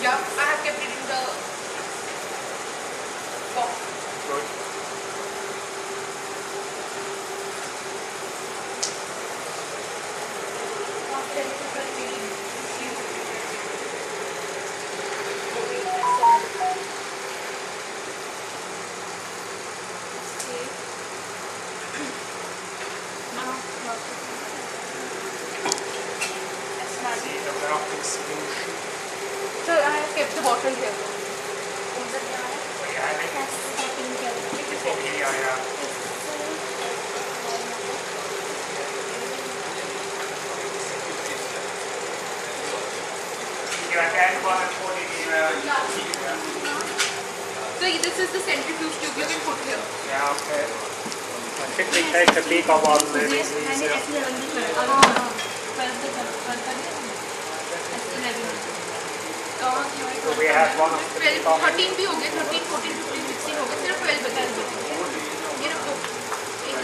Yeah, I have kept it in the box. Good. See the melting solution. So I have kept the bottle here. We have it. It's in here, yeah. You again want to put it in So this is the centrifuge tube you can put here. yeah, okay. I think we take the bigger one, maybe it's easier. So we have one of the 12, bigger. 13 भी हो गए, 13, 14, 15, 16 हो गए, सिर्फ 12 बचा है। ये रखो, एक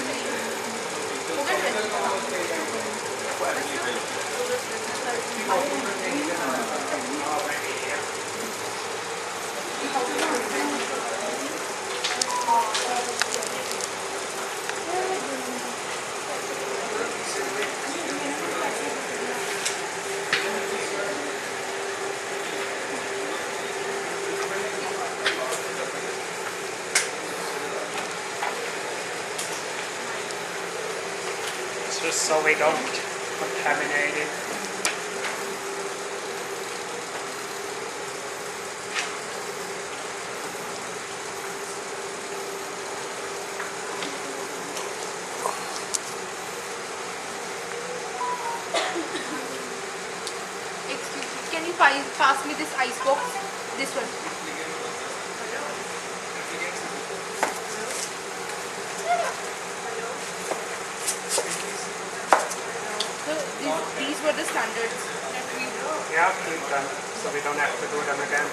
हो गया just so we don't contaminate it. Excuse me, can you pass me this ice box? This one. So these were the standards that we Yeah, keep them, so we don't have to do them again.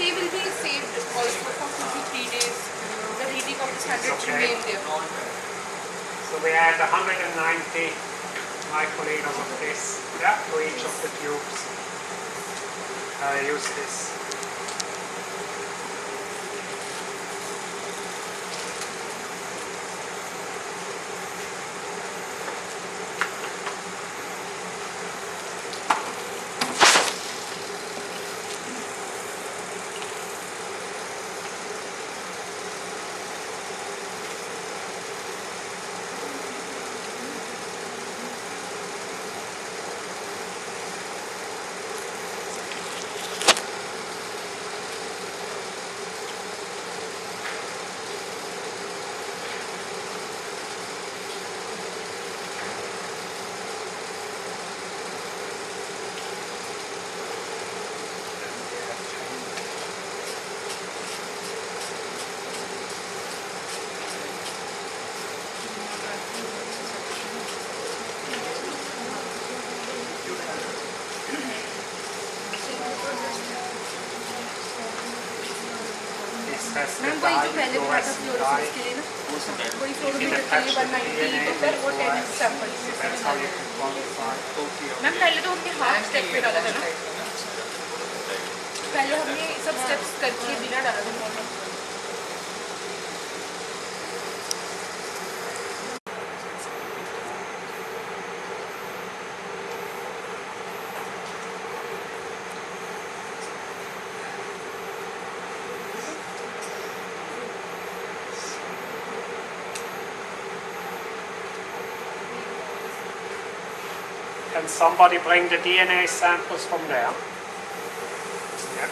They will be saved also for 2 to 3 days. The reading of the standards remain there. So we add 190 microliters of this, yeah, to each of the tubes. Use this. Ma'am वही जो पहले भी था fluorescence के लिए ना वही fluorometer के लिए 190 तो फिर वो 10 सैंपल मैम पहले तो हमने हाफ स्टेप पे डाला था ना पहले हमने सब स्टेप्स करके बिना डाला था model Can somebody bring the DNA samples from there? Yeah.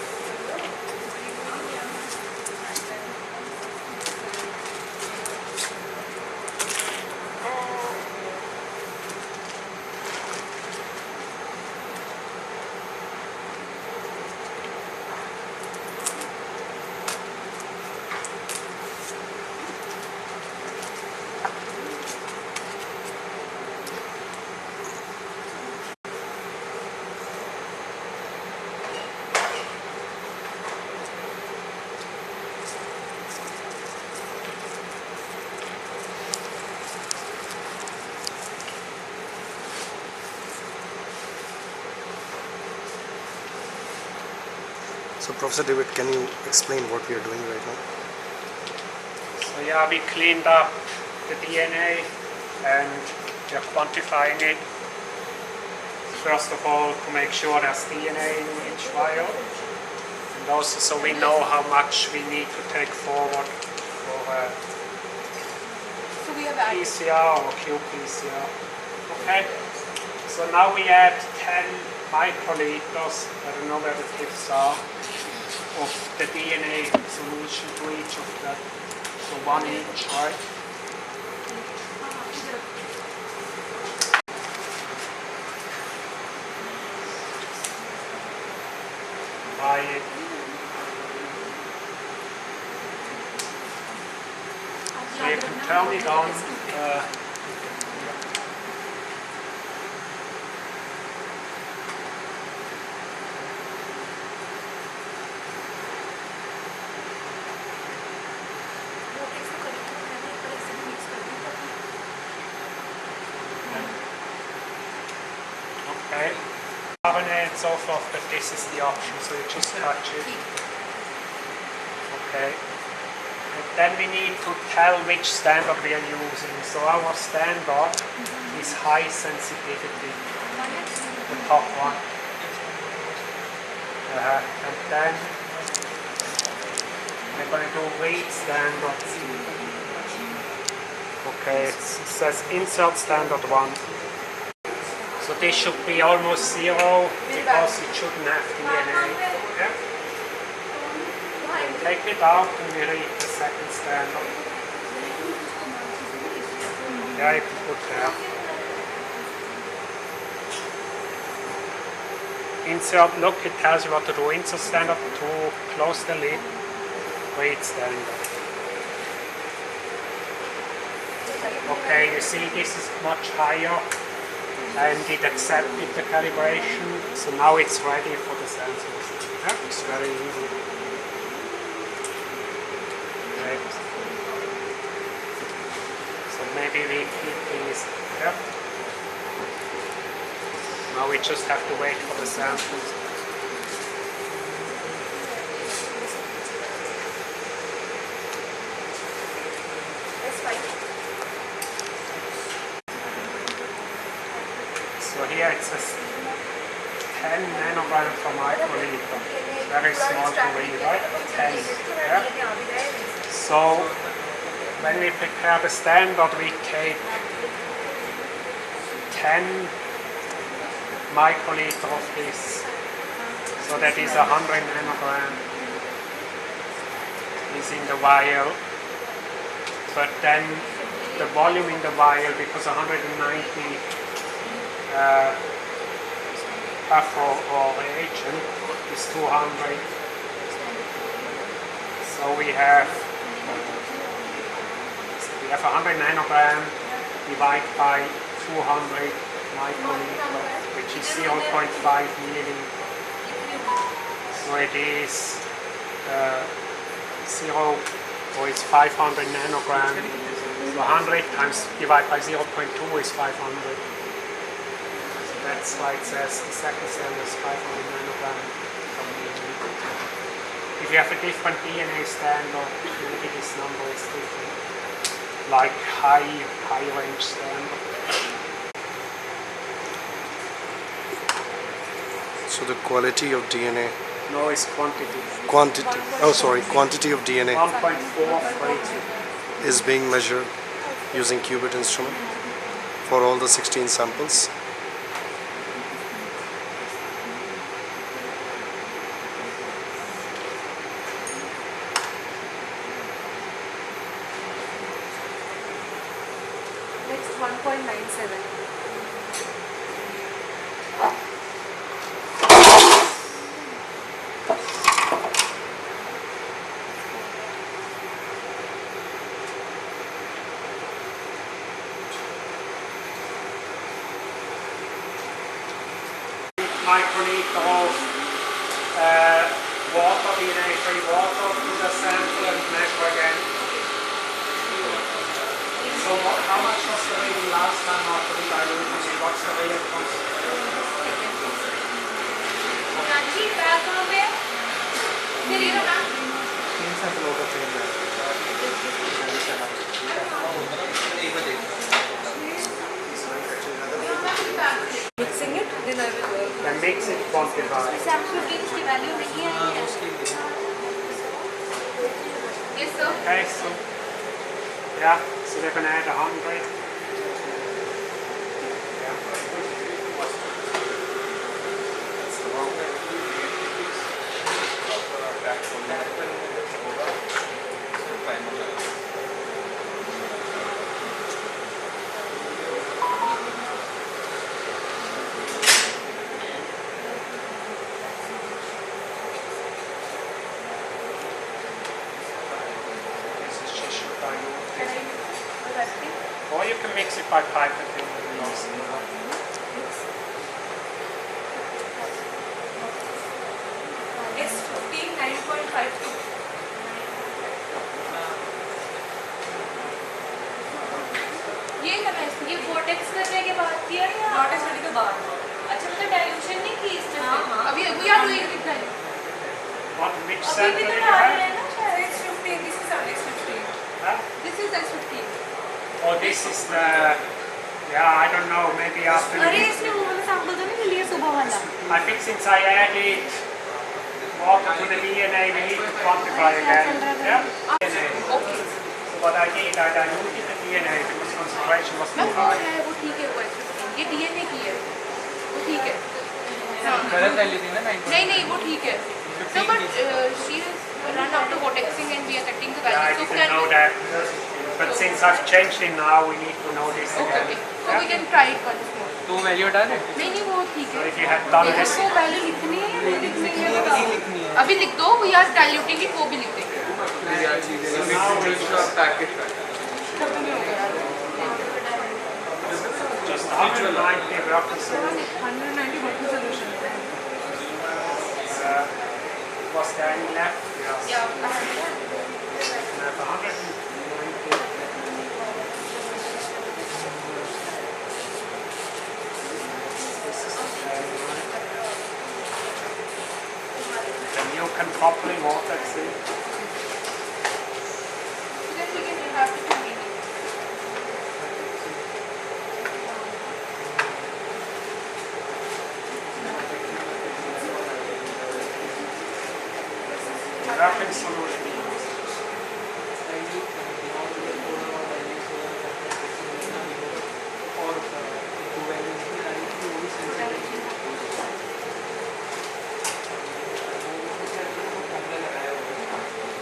So Professor David, can you explain what we are doing right now? So yeah, we cleaned up the DNA and we are quantifying it. First of all, to make sure there's DNA in each vial, and also so we know how much we need to take forward for So we have added. PCR or qPCR. Okay, so now we add 10 microliters, I don't know where the tips are, of the DNA solution to each of that. So one each, right? By it. So you can turn it on. Okay. Carbonates off, but this is the option, so you just touch it. Okay. And then we need to tell which standard we are using. So our standard is high sensitivity, the top one. And then we're going to do weight standard. Okay, it says insert standard 1. So this should be almost 0 because it shouldn't have DNA. Okay? And take it out and we read the second standard. Yeah, you can put there. Insert, look, it tells you what to do. Insert standard 2, close the lid, weight standard. Okay, you see this is much higher. And it accepted the calibration, so now it's ready for the sensors. Yeah, it's very easy. Right. So maybe we keep these. Yeah. Now we just have to wait for the samples. That's fine. So here it says 10 nanogram per microliter. Very small to read, right? 10. Yeah? So when we prepare the standard, we take 10 microliter of this. So that is 100 nanogram is in the vial. But then the volume in the vial, because 190 buffer or reagent is 200. So we have 100 nanogram divided by 200 microliter, which is 0.5 milliliter. So it is 500 nanogram. So 100 times divided by 0.2 is 500. That's why it says the second cell is 500 nanogram per milliliter. If you have a different DNA standard, maybe this number is different, like high range standard. So the quality of DNA. No, it's quantity. Quantity of DNA 1.43 is being measured using qubit instrument for all the 16 samples. Next 1.97. Microliter of water, DNA-free water to the sample and measure again. So how much was the reading last time after the dilution? What's the real concentration? फिर ये ना 3 sample होगा train में mixing it then I will Then mix it, quantify. Sample की value नहीं है yes sir Okay, so yeah, so they're going to add 100. Or you can mix it by pipetting with loss. It's 59.52 ये करना है ये vortex करने के बाद किया या vortex करने के बाद अच्छा मतलब डाइल्यूशन नहीं की इसमें हां अभी we are doing it now What, which अभी sample भी do तो you डाल रहे have? हैं ना शायद X15 this is X15 Huh? this is X15 Oh, this is the, yeah, I don't know, maybe after. अरे इसमें वो वाला सैंपल तो नहीं लिया सुबह वाला I think since I added water to the DNA, we need to quantify again. Yeah? DNA. Okay So what I did, I diluted the DNA because concentration was too मैं वो high. है वो ठीक है वो X15 ये DNA की है वो ठीक है गलत वैल्यू थी ना 9 नहीं वो ठीक है no but she has run out of vortexing and we are cutting the Yeah, I value so didn't know that. But since I've changed it now, we need to know this okay again. so we can try it once more तो value हटा दे नहीं वो ठीक So है if you had done this, वो value लिखनी है या नहीं लिखनी है नहीं लिखनी है अभी लिख दो वी आर डाइल्यूटिंग इट वो भी लिख देंगे packet just 190 roughly. 190 working solution Was there any left? Yes. yeah And I have 190. This is the same one. And you can properly vortex it. then we can have to combine it Rapid solution.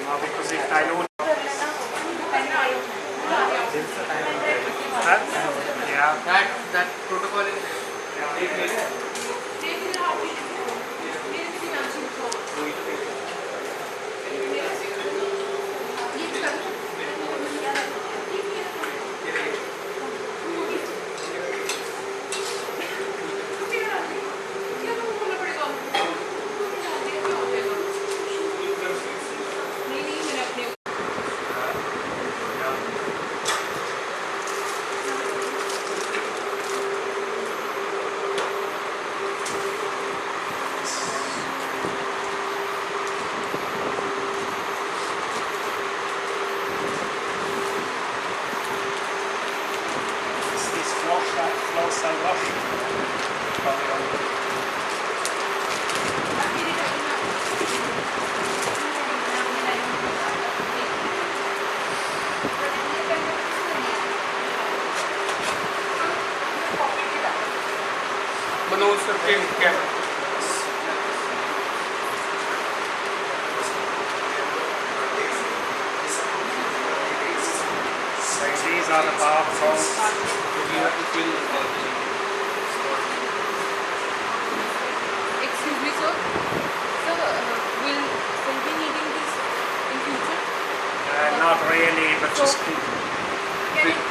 No, because if dilute. Huh? Yeah. that protocol is This flow cell wash. Manoj sir के क्या So these are the barcodes. excuse me sir will be needing this in future Not really, but just keep. can it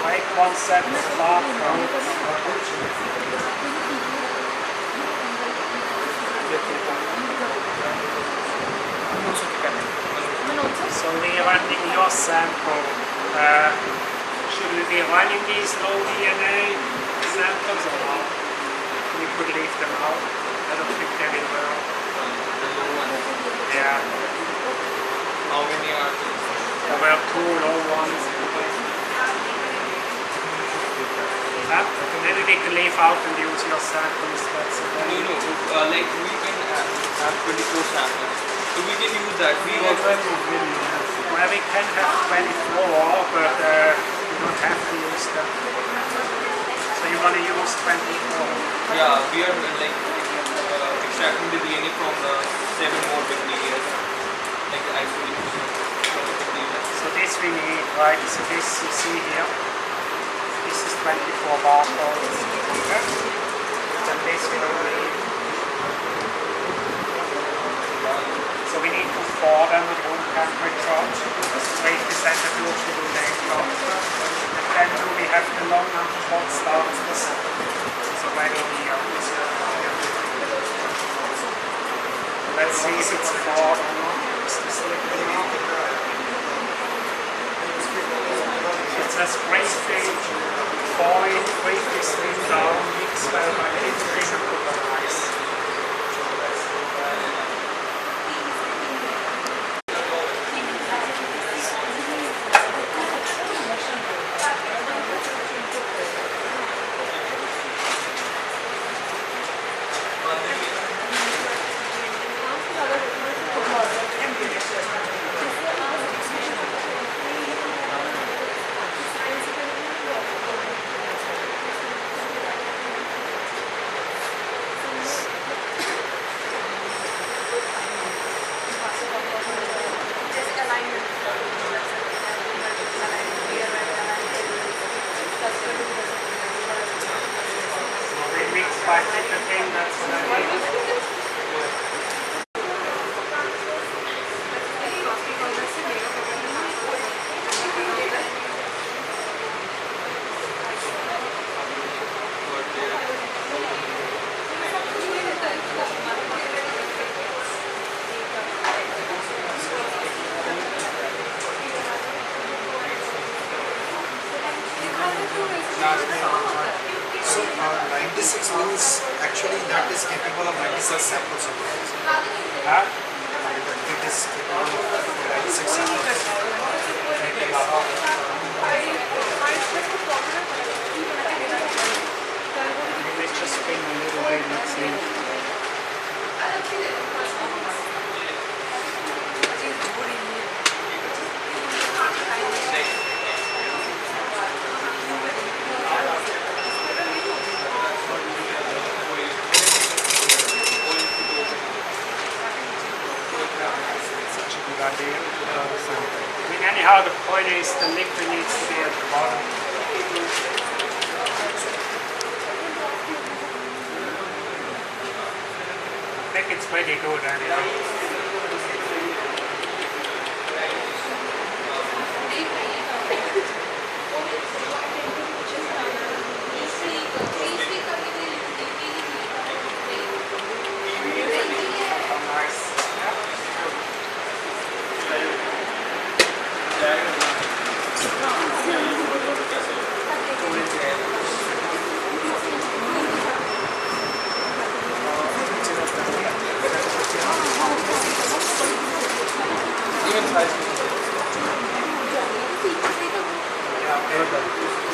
Make one set of barcodes. So Leah, in your sample, Should we be running these low DNA samples or not? We could leave them out. I don't think they will work. The low one. Yeah. How many are these? There were 2 low ones. Maybe we can leave out and use your samples. That's okay. No, like we can have 24 samples. So we can use that. We also Well, we can have 24, but we don't have to use them. So you want to use 24? yeah, we are like extracting the DNA from the 7 more bacteria, like the isolation from the bacteria. So this we need, right? So this you see here. This is 24 barcodes. Okay. And this we don't need. So we need to thaw them at room temperature. 3% of usually later. And then do we have the long and hot starters? So ready here. Let's see if it's thawed or not. Is this liquid now? It says briefly foil, briefly steam down, mix well by heating and put on ice. By nicotine, that's what I need. So 96 means actually that is capable of 96 samples of it. Huh? It is capable of 96 samples. Maybe just spin a little bit, let's see. Such a good idea. I mean, anyhow, the point is the liquid needs to be at the bottom. I think it's pretty good anyhow. Oh, nice.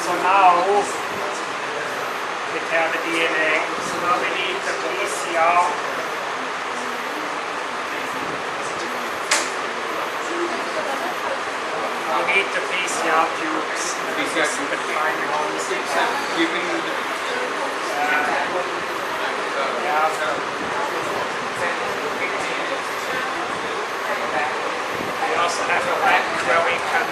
So now we have the DNA. So now we need the PCR. We need the PCR tubes. PCR tubes. The tiny ones. Giving the We also have a rack where we can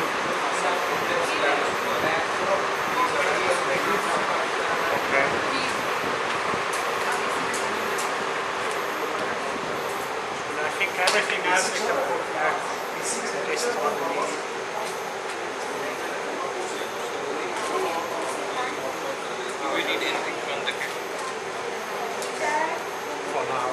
and I think everything else we can put back. This is what we need. we need anything from the kit. For now.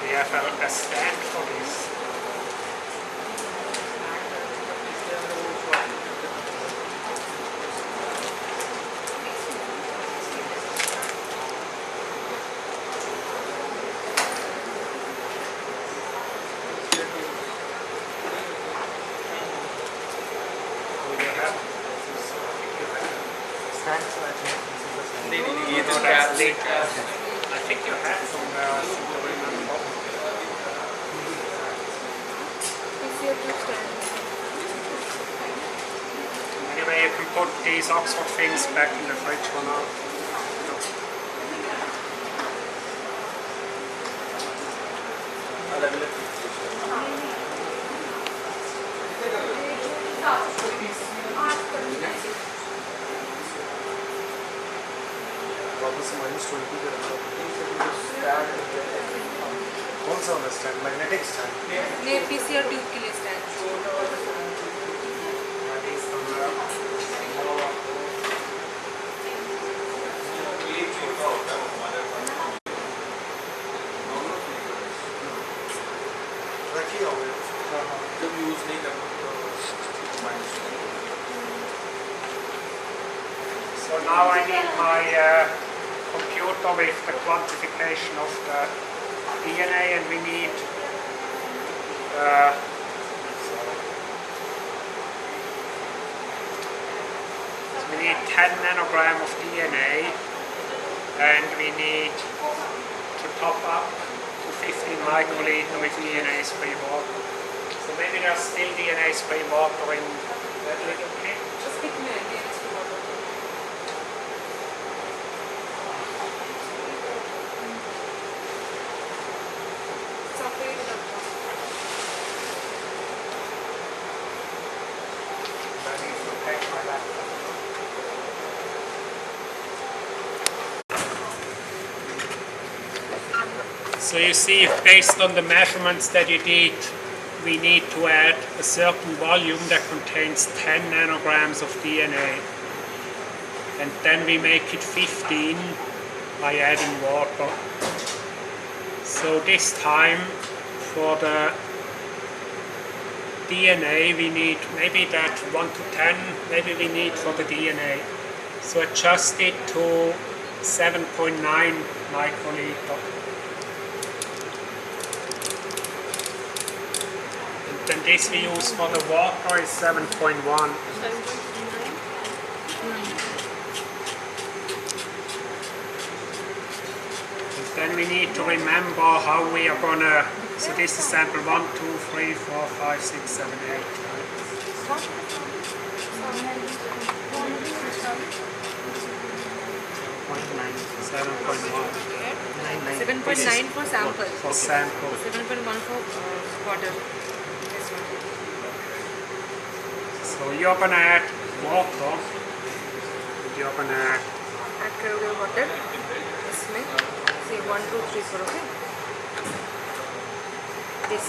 We have a stand for this. ये तो cap से I think you have somewhere. I seem to remember. PCR tube stand. Anyway, you can put these Oxford things back in the fridge for now. वापस -20 पे रखो कौन सा वाला stand magnetic stand नहीं PCR ट्यूब के लिए स्टैंड रखिए होंगे जब यूज नहीं करना So now I need my computer with the quantification of the DNA, and we need so we need 10 nanogram of DNA, and we need to top up to 15 microliter with DNA spray water. So maybe there's still DNA spray water in that little kit. Just pick me again. So you see, based on the measurements that you did, we need to add a certain volume that contains 10 nanograms of DNA. And then we make it 15 by adding water. So this time, for the DNA, we need maybe that 1 to 10, maybe we need for the DNA. So adjust it to 7.9 microliter. Then this we use for the water is 7.1. And then we need to remember how we are gonna. So this is sample 1, 2, 3, 4, 5, 6, 7, 8. Right? 7.1. 7.9 for sample. For sample. 7.1 for water. This one. So you're gonna add water. You're gonna add. Add करोगे water. इसमें say 1, 2, 3 करोगे. This.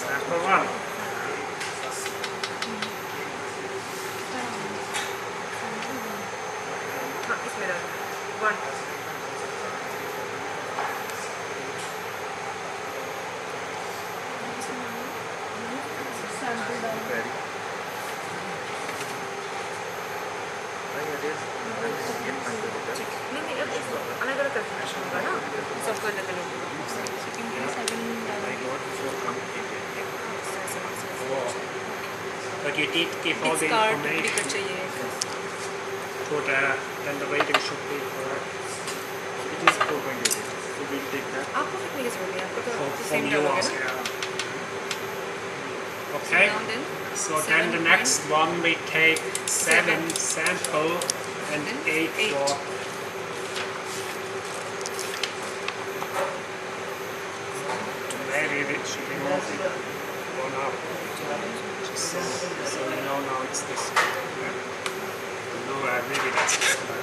Sample 1. हाँ इसमें डालो 1. नहीं अब इसको अलग अलग कैलकुलेशन होगा ना सबको अलग अलग But you did give all the information to the, then the rating should be correct. It is 4.8 so we'll take that आपको कितने की जरूरत है आपको तो From सेम yours, डालोगे ना yeah. Okay, now then so then the next one we take 7 sample and 8 8. water. Maybe it should be more one up. Just so we know now it's this one. Yeah. No, maybe that's this one.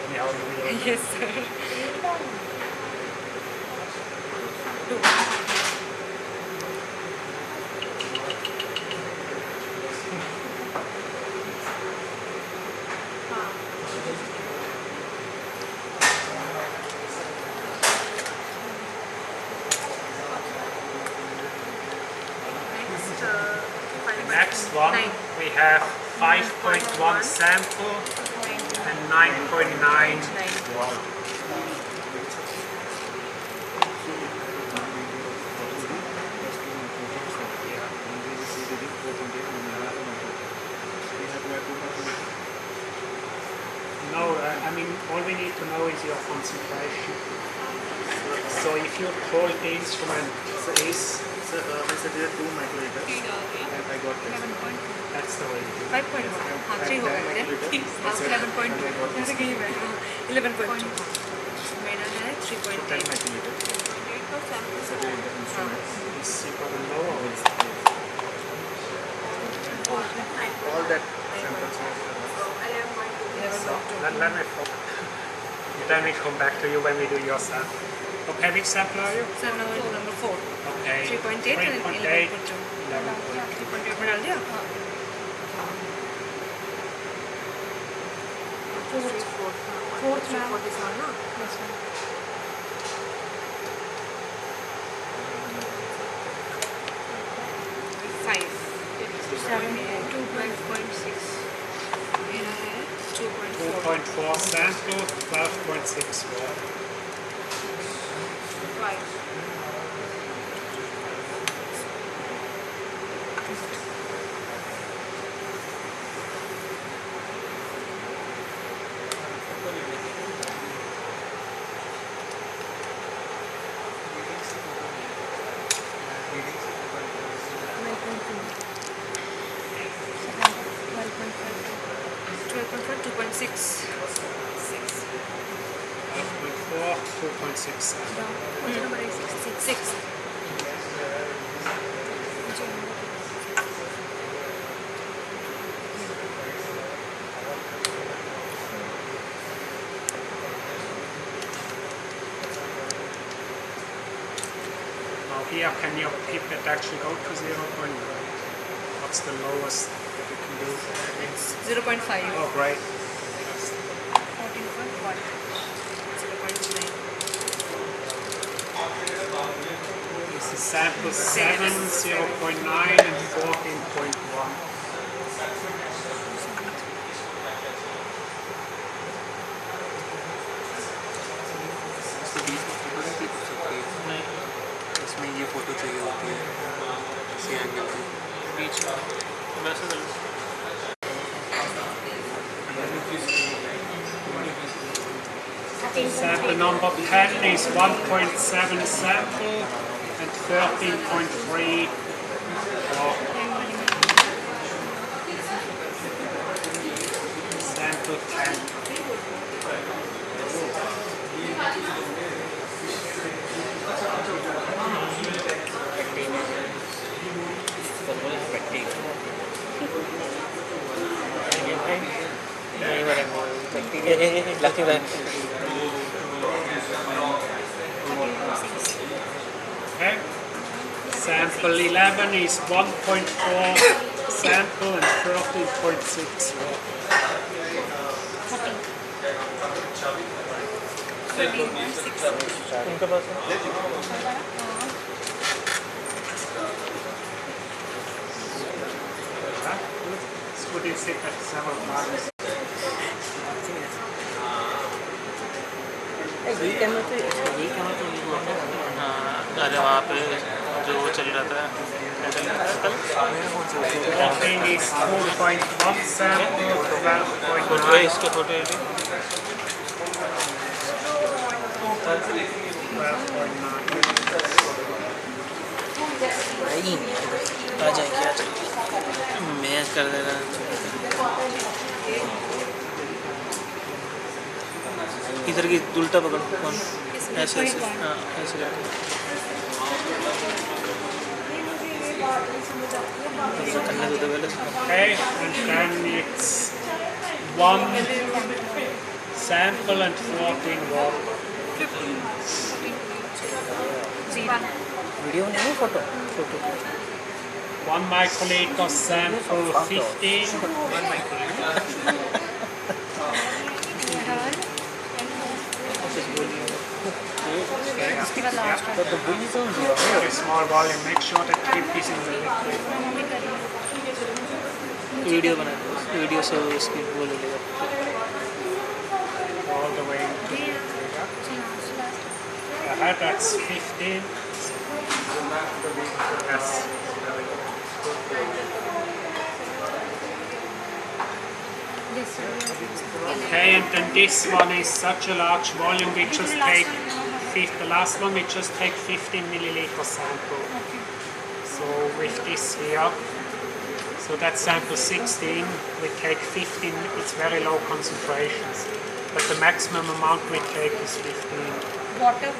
Anyhow, we yes sir 2. next one Nine. we have 5.1 sample and 9.9 wall. No, I mean, all we need to know is your concentration. So if you hold the instrument is, Sir, I suggested 2 microliter and I got this. that's the way you do it. 5.1 हाँ 3 हो गए थे हाँ 11.2 जैसे कि मैं 11.2 मेरा है 3.8 10 microliter. Sir, the instrument. Is you got a lower or is All that samples are let me focus. Then we come back to you when we do your sample. Okay, which sample are you? Sir number 4 Okay. 3.8 and 3.8, 11.2 11.2. 3.8 में डाल दिया हाँ fourth ma'am ना yes ma'am 5 2.6 मेरा है 2.4 2.4 sample, 12.6 watt. 5 2.6 12.4, 2.6 sample. number 6 Now here, can your pipette actually go to 0.9? What's the lowest that you can do? 0.5 Oh, great. 14.1 0.9 This is sample 7, 0.9 and 14.1. इसमें ये photo चाहिए होती है इसी एंगल की बीच में वैसे कर लो Sample number 10 is 1.7 sample and 13.3 watt. Sample 10. Okay. Sample 11 is 1.4 sample and 13.6 watt. 13.6 उनके पास Huh? It's good to sit at several times. यही कैमरा तो ये हुआ था हाँ अरे वहाँ पे जो वो चल रहा था क्या चल रहा था कल Working is 2.1 sample, फोटो है 12.9. इसके फोटो है 12.9. आ जाएगी मैच कर देगा इधर की उल्टा पकड़ कौन ऐसे ऐसे हाँ ऐसे करके ऐसे करने दो तो पहले Okay, and then it's 1 sample and 14 watt. Video नहीं है फोटो फोटो 1 microliter sample 15. उसके बाद लास्ट तो बुली तो Very small volume. Make sure that tip is in the liquid. Mummy करी वीडियो बना दो, वीडियो से वो इसकी वो ले लेगा. all the way to that's 15. Yes. Okay, and then this one is such a large volume, we just take the last one, we just take 15 milliliter sample. So with this here, so that's sample 16, we take 15, it's very low concentrations, but the maximum amount we take is 15. Water.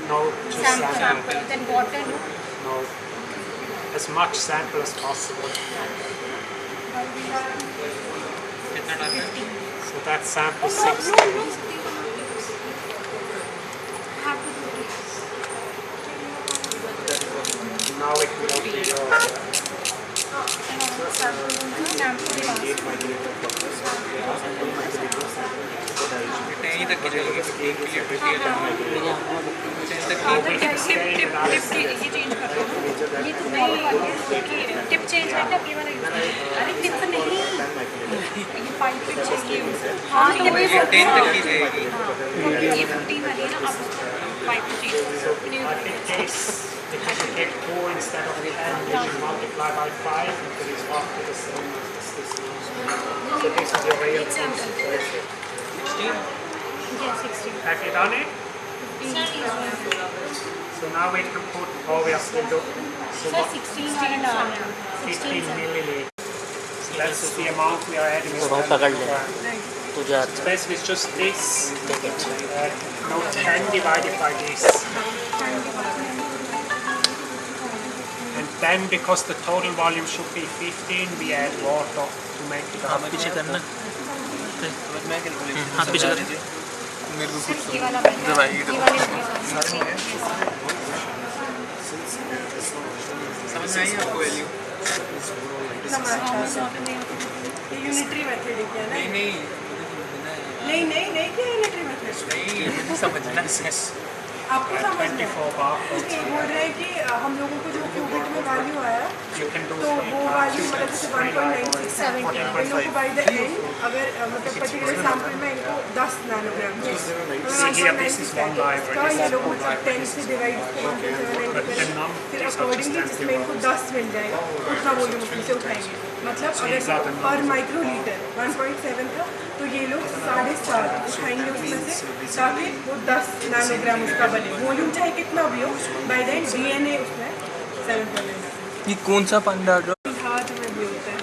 No, just sample. Then water. No, as much sample as possible. So that's sample 16. Now we can go to your यहीं तक की जाएगी, 1 के लिए 50 tip change है ना, अरे tip नहीं, ये पाइप चाहिए. हाँ तो वो 10 तक की जाएगी. ये 15 वाली है ना, अब pipe change. I think case, because you get 2 instead of 10, you should multiply by 5 because it's roughly the same as this one. So this is your real concentration. 16. Yeah, 16. Have you done it? So now we can put, oh we are still doing, so what, 16 15 milliliters. So that's the amount we are adding. तो वहाँ पकड़ लेना. तो जा. So basically it's just this, no 10 divided by this. And then because the total volume should be 15, we add water to make it हाथ up. पीछे करना. मैं कैलकुलेट हाथ पीछे कर. मेरे को कुछ ये वाला दवाई समझ में आई आपको वैल्यू? यूनिटरी मेथड है ना? नहीं नहीं क्या यूनिटरी मेथड? नहीं समझना है. आपको समझना है. 24 bar. बोल रहे हैं कि हम लोगों को जो क्यूबिट में वैल्यू आया You can do तो वो वैल्यू मतलब जैसे 1.967 इन लोगों को बाय द एंड अगर मतलब पर्टिकुलर सैंपल में इनको 10 nanogram See here, this is one library. का ये लोगों को 10 से डिवाइड फिर अकॉर्डिंगली जिसमें इनको 10 मिल जाएगा उतना वॉल्यूम उसमें से उठाएंगे. मतलब अगर पर माइक्रो लीटर 1.7 था तो ये लोग 4.5 उठाएंगे उसमें से ताकि वो 10 नैनोग्राम उसका बने. वॉल्यूम चाहे कितना भी हो बाय द एंड डीएनए उसमें 7.9. ये कौन सा पानी डाल रहा हो? हाथ में भी होता है.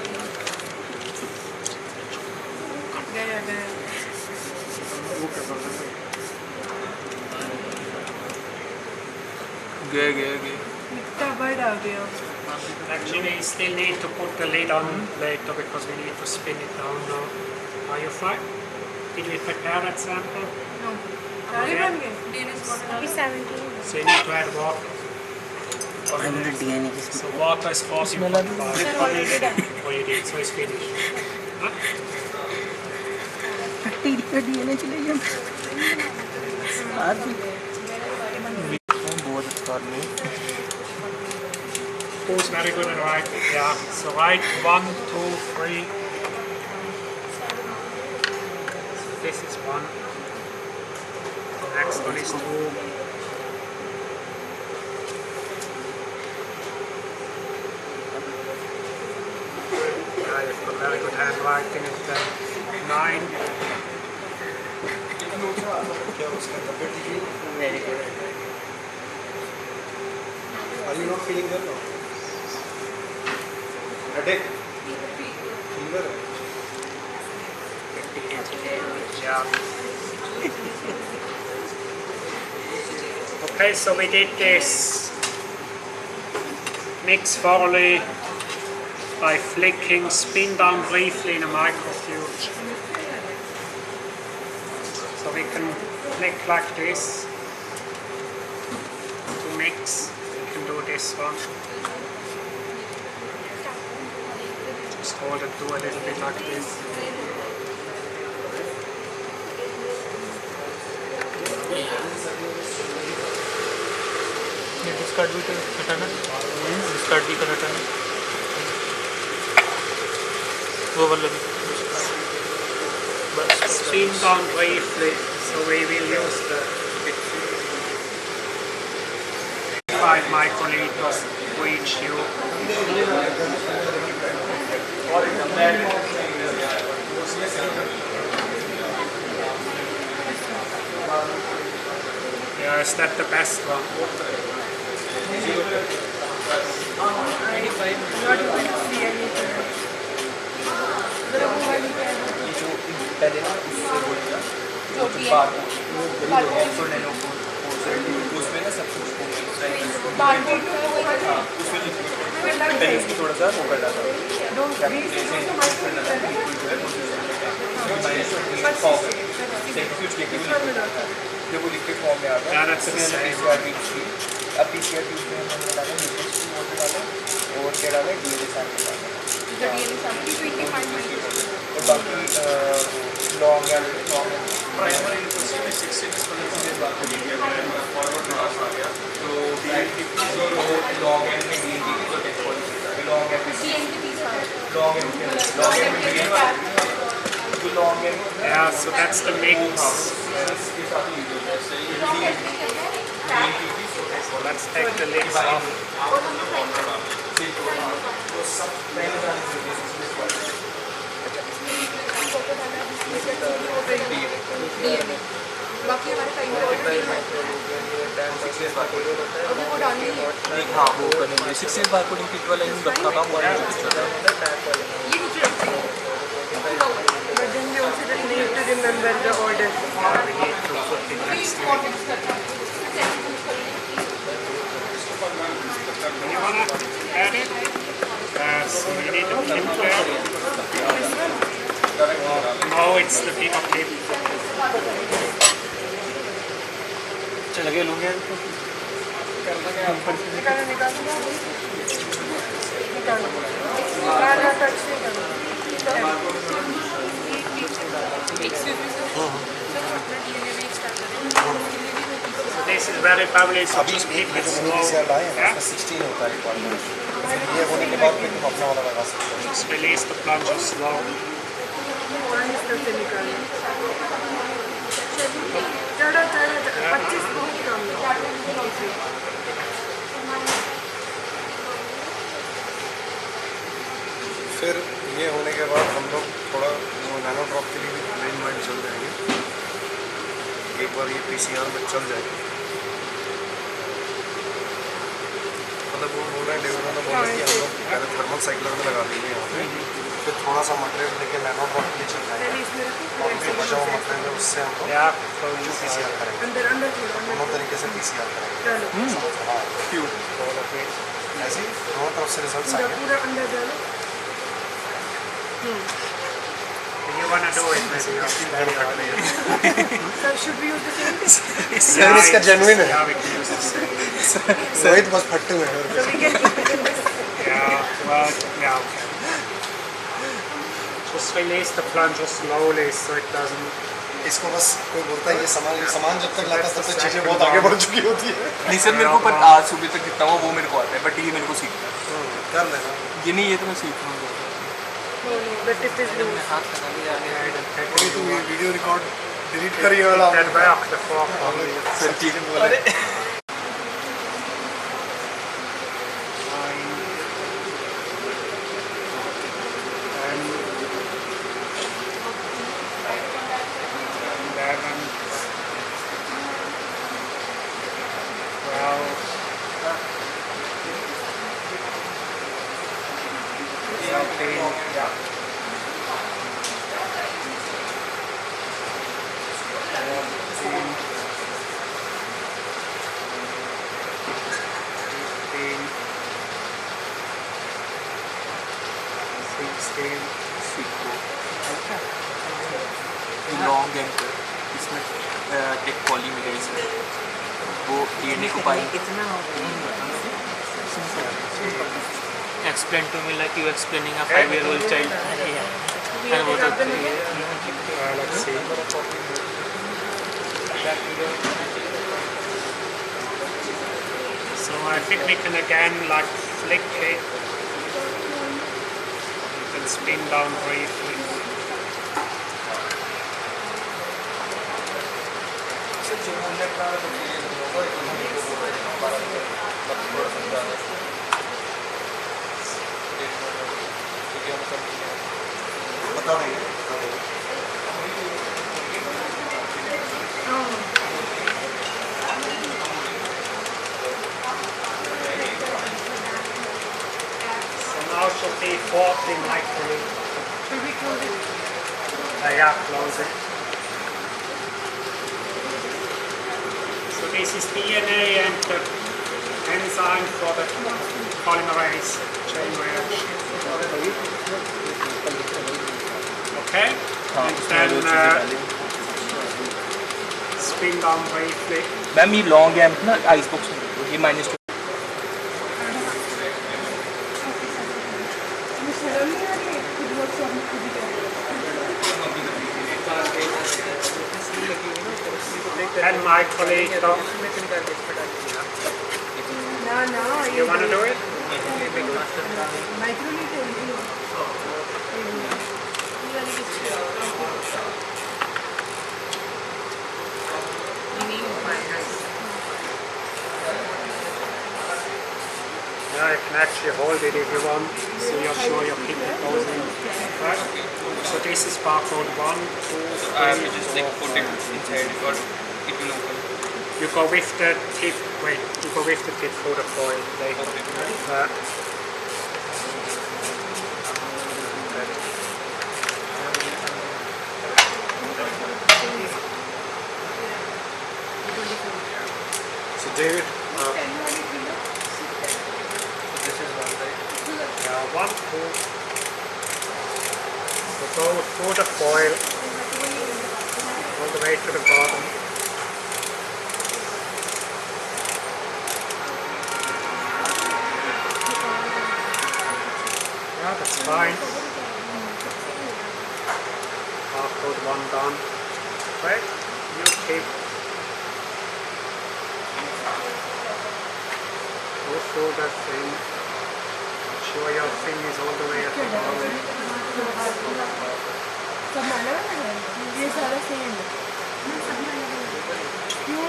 गया गया. इतना बड़ आ गया. Actually, we still need to put the lid on later because we need to spin it down now. Are you fine? Did we prepare that sample? सारे बन गए. अभी 17. So you need to add water. So water is 14.5. Oh, you did, so it's finished. Huh? DNA चले गए. बहुत अच्छा नहीं. Who's very good at writing? Yeah. So write 1, 2, 3. So this is 1. The next one is 2. Yeah, you've got very good handwriting. And then 9. Very good. Are you not feeling well now? Headache? Fever? Yeah. Okay, so we did this. Mix thoroughly by flicking, spin down briefly in a microfuge. So we can flick like this to mix. We can do this one. Just hold and do a little bit like this. ये discard भी तो हटाना. Discard भी कर हटाना. वो वाला भी Stream down briefly, so we will use the 5 microliters for each tube. Yeah, is that the best one? Not able to see anything. पहले ना उससे बोल दिया जो भी है उसमें ना सब कुछ बारकोड तो वो है उसमें पहले उसको थोड़ा सा वो कर डाला Don't read it also microliter. Centrifuge के जब वो लिक्विड फॉर्म में आ गया Yeah, that's the same. अब पीसीआर ट्यूब में हमने डाला लिक्विड वाटर डाला और क्या डाला डीएनए सैंपल डाला जो डीएनए सैंपल 25 मिनट और बाकी लॉन्ग प्राइमरी यूनिवर्सिटी में 60 में बात हो गई है फॉरवर्ड क्लास आ गया तो लॉन्ग एंड में डीएनए की टेक्नोलॉजी लॉन्ग एंड में CNT long and Yeah, so that's the mix. So let's take the lids off. बाकी हमारे टाइम अभी वो डालनी है हाँ वो करेंगे 16 बारकोडिंग किट वाला यूज रखा था वो ये नीचे रखते हैं But then we also just need to remember the order. You wanna add it? So we need the pin there. No, it's the paper clip. चल गए लूँगे निकालो ना टच नहीं करो This is very probably so just keep it slow. Yeah? 16 होता है requirement ये होने के बाद फिर तुम अपना वाला लगा सकते हो Just release the plunger slow. से निकालो चढ़ा 25 बहुत कम है फिर ये होने के बाद हम लोग थोड़ा वो नैनो ड्रॉप के लिए भी ब्रेन माइंड चल जाएंगे एक बार ये पीसीआर में चल जाएगी मतलब वो बोल रहे हैं लेवल वाला बोल रहे हैं कि हम लोग पहले थर्मल साइक्लर में लगा देंगे यहाँ पे फिर थोड़ा सा मटेरियल लेके नैनो ड्रॉप के लिए चल जाएंगे और जो बचा हुआ मटेरियल है उससे हम लोग Yeah, so जो पीसीआर करेंगे अंदर दोनों तरीके से पीसीआर करेंगे हाँ ऐसे ही दोनों तरफ से रिजल्ट आएंगे पूरा अंदर डालो you wanna do it maybe? So should we use the same thing? Sir, इसका genuine है Yeah, we can use the same. Rohit बस फट्टू है So we can keep it in this. Yeah, well, yeah, okay. Just release the plunger slowly so it doesn't. इसको बस कोई बोलता है ये सामान जब तक लाता तब तक चीज़ें बहुत आगे बढ़ चुकी होती है नहीं सर मेरे को पर आज सुबह तक कितना हुआ वो मेरे को आता है बट ये मेरे को सीखना है कर लेना ये नहीं ये तो मैं सीख रहा हूँ No, the tip is loose. कोई तू ये वीडियो रिकॉर्ड डिलीट करी वाला That back the fork on the sir ठीक अरे लॉन्ग एंड इसमें टेक पॉली मिले इसमें वो डीएनए को पाई कितना explain to me like you explaining a 5-year-old child and वो तो let's see. So I think we can again like flick it. You can and spin down briefly. बता देंगे बता देंगे So now should be 40 microliters. Should we close it? Yeah, close it. So this is DNA and the enzyme for the polymerase chain reaction. Okay? And then spin down briefly. Ma'am ये long है ना ice box में ये -2 मुझे शर्म नहीं आ रही है खुद लोग सब खुद ही कर रहे 10 microliter. ना ना You want to do it? Microlitre Yeah, you can actually hold it if you want, so you're sure your pipette goes in. Right? So this is barcode 1, 2, 3, I have to just like put it inside or it will open. You go with the tip, wait, you go with the tip for the foil. So David, This is one side. Yeah, 1, 2. So go through the foil all the way to the bottom. Yeah, that's fine. Barcode 1 done. Right, you keep. Go through that thing. Make sure your thing is all the way at the bottom. सब अलग अलग है ये सारा same है क्यों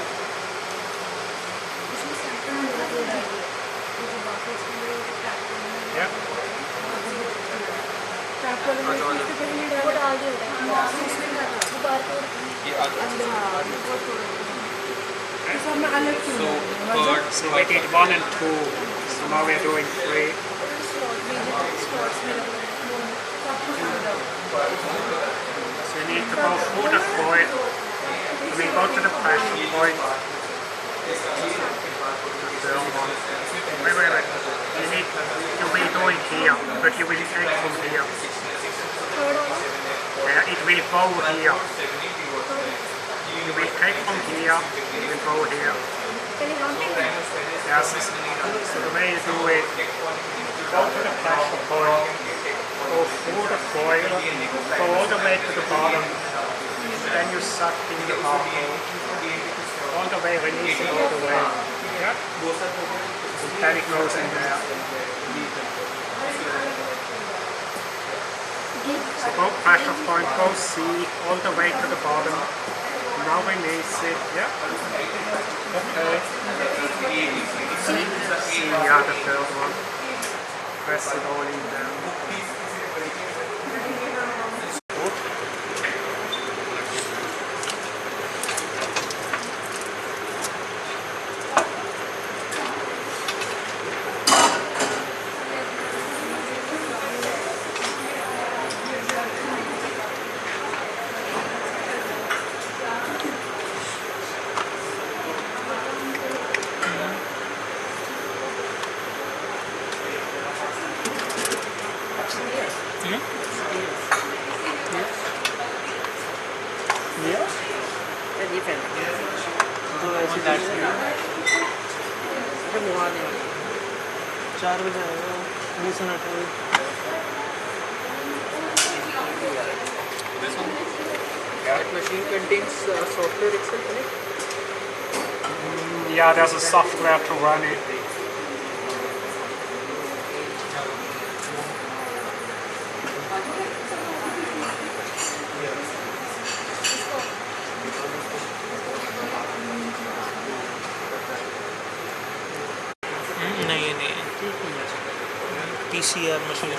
Yeah. वो डाल दो ये आगे सब में अलग क्यों so है? third So we did 1 and 2. So now we're doing 3. So you need to go through the foil. I mean, go to the pressure point. The third one. Wait. You will do it here, but you will take from here. Yeah, it will go here. You will take from here, it will go here. Yes, so the way you do it, go to the pressure point, go through the foil, go all the way to the bottom, then you suck in the barcode, all the way, release it all the way. Yeah? And then it goes in there. So go pressure point, go C, all the way to the bottom. Now release it, yeah? Okay. C, yeah, the third one. Press it all in there. Good. this one. That machine contains software itself, right? Yeah, there's a software to run it. नहीं नहीं PCR machine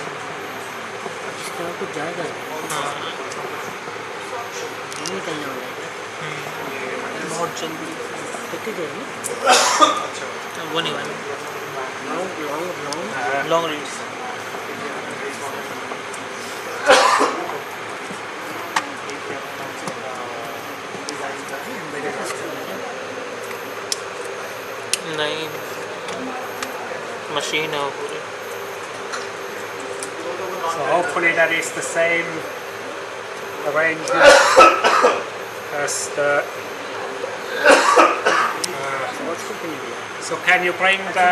इसका कुछ जाएगा हाँ ये निकलने वाला है बहुत जल्दी कितनी देर में वो नहीं वाला long long long long range नहीं मशीन है वो पूरी So hopefully that is the same arrangement as the... so can you bring the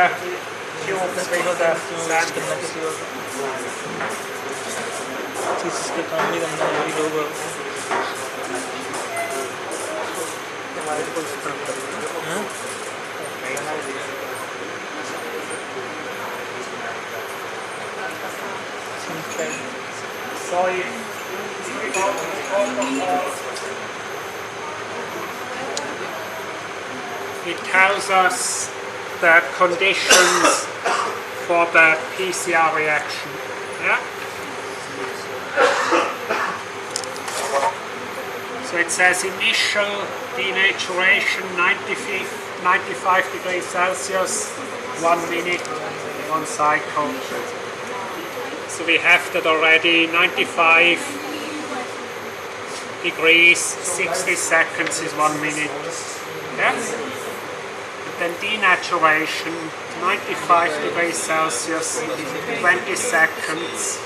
cubes with the samples? इसके काम नहीं करना है वही लोग हाँ So it tells us the conditions for the PCR reaction. Yeah? So it says initial denaturation 95 degrees Celsius, 1 minute, 1 cycle. So we have that already, 95 degrees, 60 seconds is 1 minute. Yes? And then denaturation, 95 degrees Celsius, 20 seconds.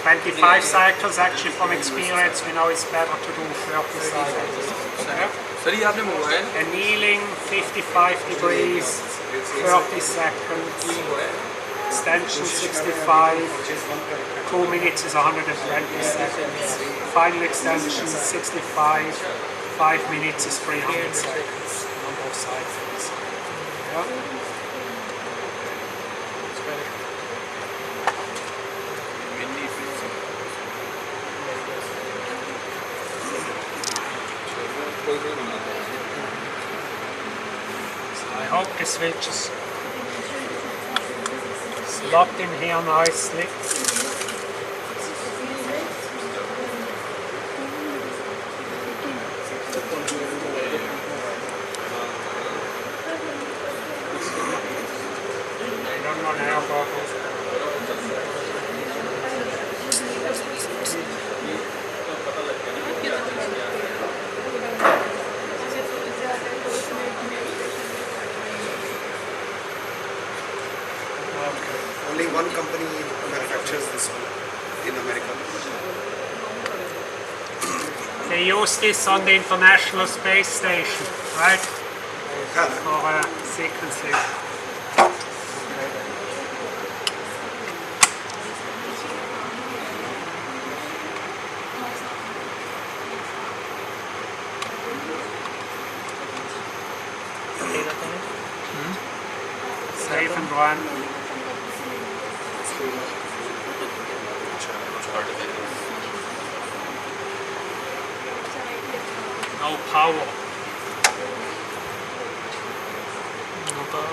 25 cycles, actually from experience we know it's better to do 30 cycles. Yeah? Sir ये आपने mobile Annealing, 55 degrees, 30 seconds. Extension 65, 2 minutes is 120 seconds. Final extension 65, 5 minutes is 300 seconds on both sides. Yeah. So I hope the switch is locked in here nicely. I don't know now, Only one company manufactures this one in America. They use this on the International Space Station, right? For sequencing. Save and run. No power.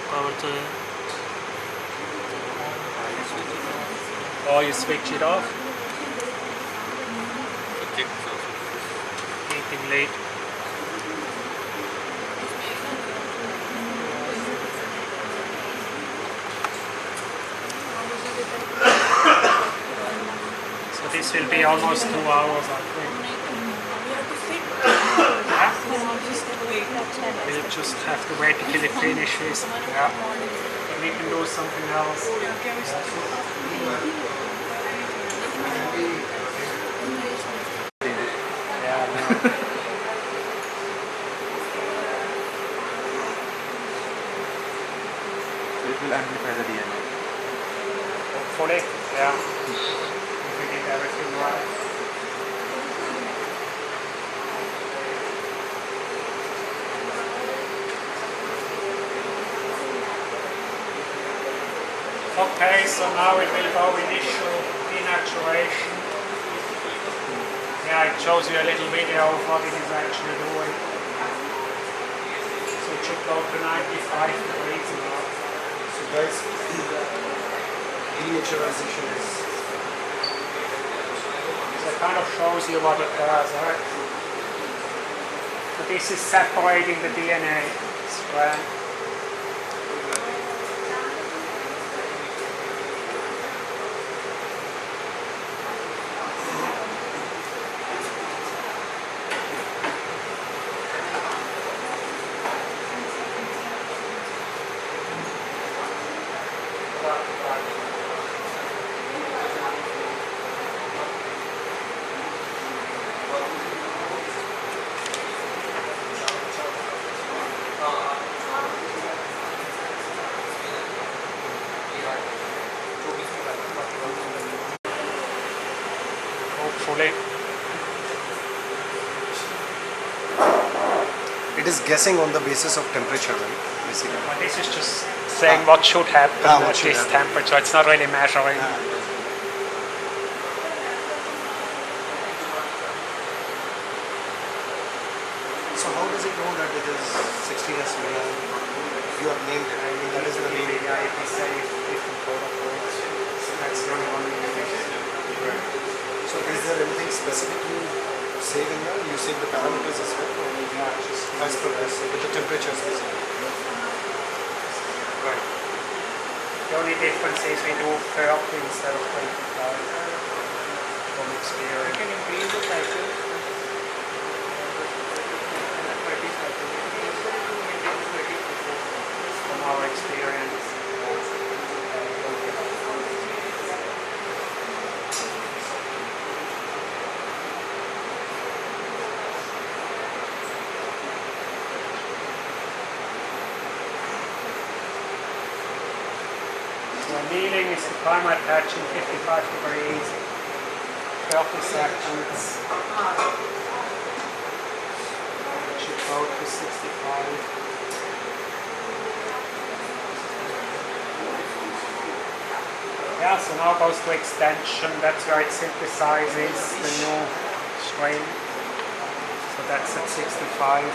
Power तो है Or you switch it off. Eating late. So this will be almost 2 hours, I think. Yeah? We'll just have to wait until it finishes. Yeah. Then we can do something else. Yeah, no. It will amplify the DNA. Hopefully, yeah. If we did everything right. Okay, so now it will go initial denaturation. Yeah, it shows you a little video of what it is actually doing. So it should go to 95 degrees now. Guys, deminiaturization is So it kind of shows you what it does, right? So this is separating the DNA strand. Hopefully. it is guessing on the basis of temperature, right? Basically. Well, this is just saying what should happen what at should this happen. temperature. It's not really measuring. So how does it know that it is 16 S million? You have named it. I mean, that is the name. If we say different protocols, so that's the only one we use. So is there anything specific you save in there? You save the parameters as well? Or Just as per this, with the temperatures basically? Right. the only difference is we do 30 instead of 25 from experience. Can increase the cycle. 30 cycle. From our experience. So annealing is the primer attaching 55 degrees, 30 seconds. It should go to 65. Yeah, so now goes to extension. That's where it synthesizes the new strain. So that's at 65.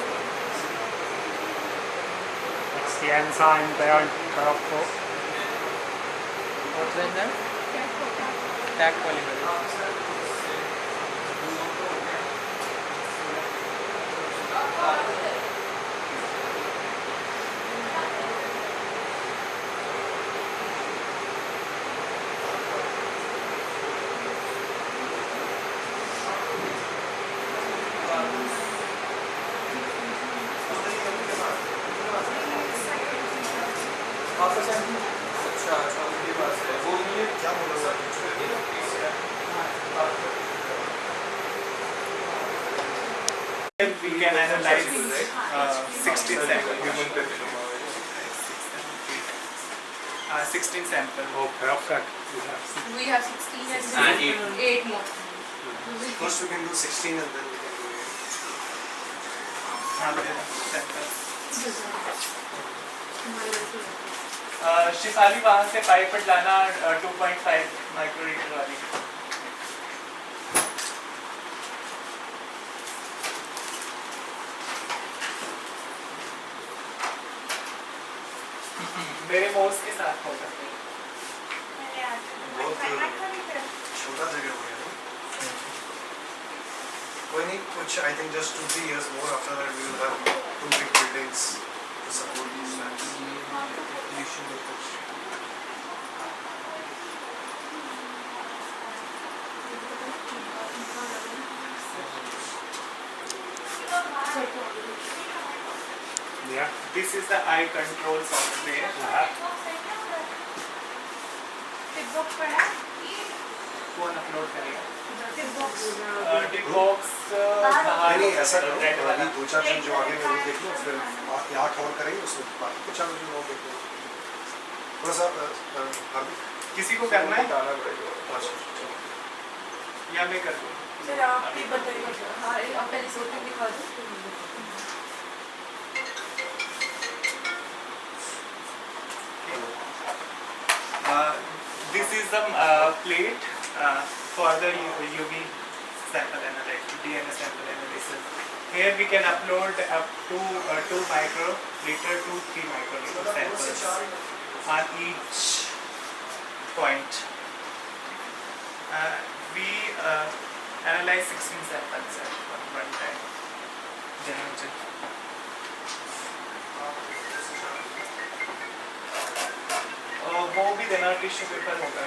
That's the enzyme there in purple. What's in there? Tag polymerase. We can analyze 16 samples, human papilloma. 16 samples. Oh, perfect. We have 16 and And 8 more. First we can do 16 and then we can do samples. Shifali वहाँ से pipette लाना 2.5 microlitre वाली. मेरे मोस के साथ हो सकते हैं. बहुत छोटा जगह हो गया ना. कोई नहीं, कुछ I think just 2-3 years more after that we will have 2 big buildings to support these labs. Yeah. This is the eye control software. कौन अपलोड करेगा? Ticbox नहीं नहीं, ऐसा करो, अभी 2-4 जन जो आगे में वो देख लो, फिर 8 और करेंगे, उसमें बाकी कुछ आगे जो लोग देख लो. थोड़ा सा हार्दिक किसी को करना है बताना पड़ेगा. अच्छा, या मैं कर दूँ? सर आप भी बताइए. हाँ, आप पहले सोच के दिखा दो. This is the plate for the UV sample analysis, DNA sample analysis. Here we can upload up to 2 microliter to 3 microliter samples. on each point. We analyze 16 samples at one time. वो भी देना tissue paper होगा.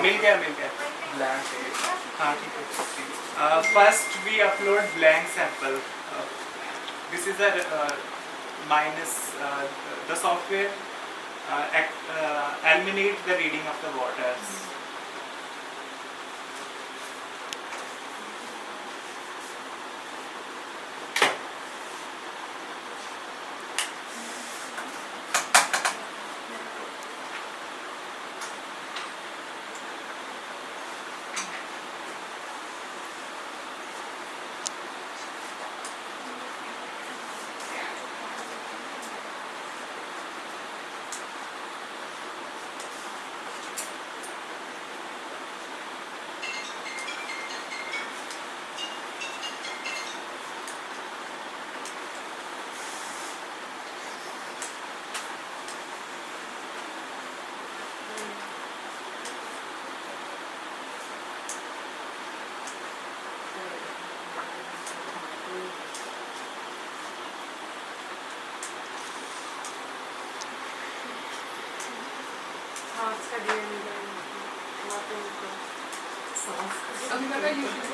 मिल गया blank है. हाँ ठीक है. First we upload blank sample. This is a minus the software eliminate the reading of the waters. अभी मैं यूट्यूब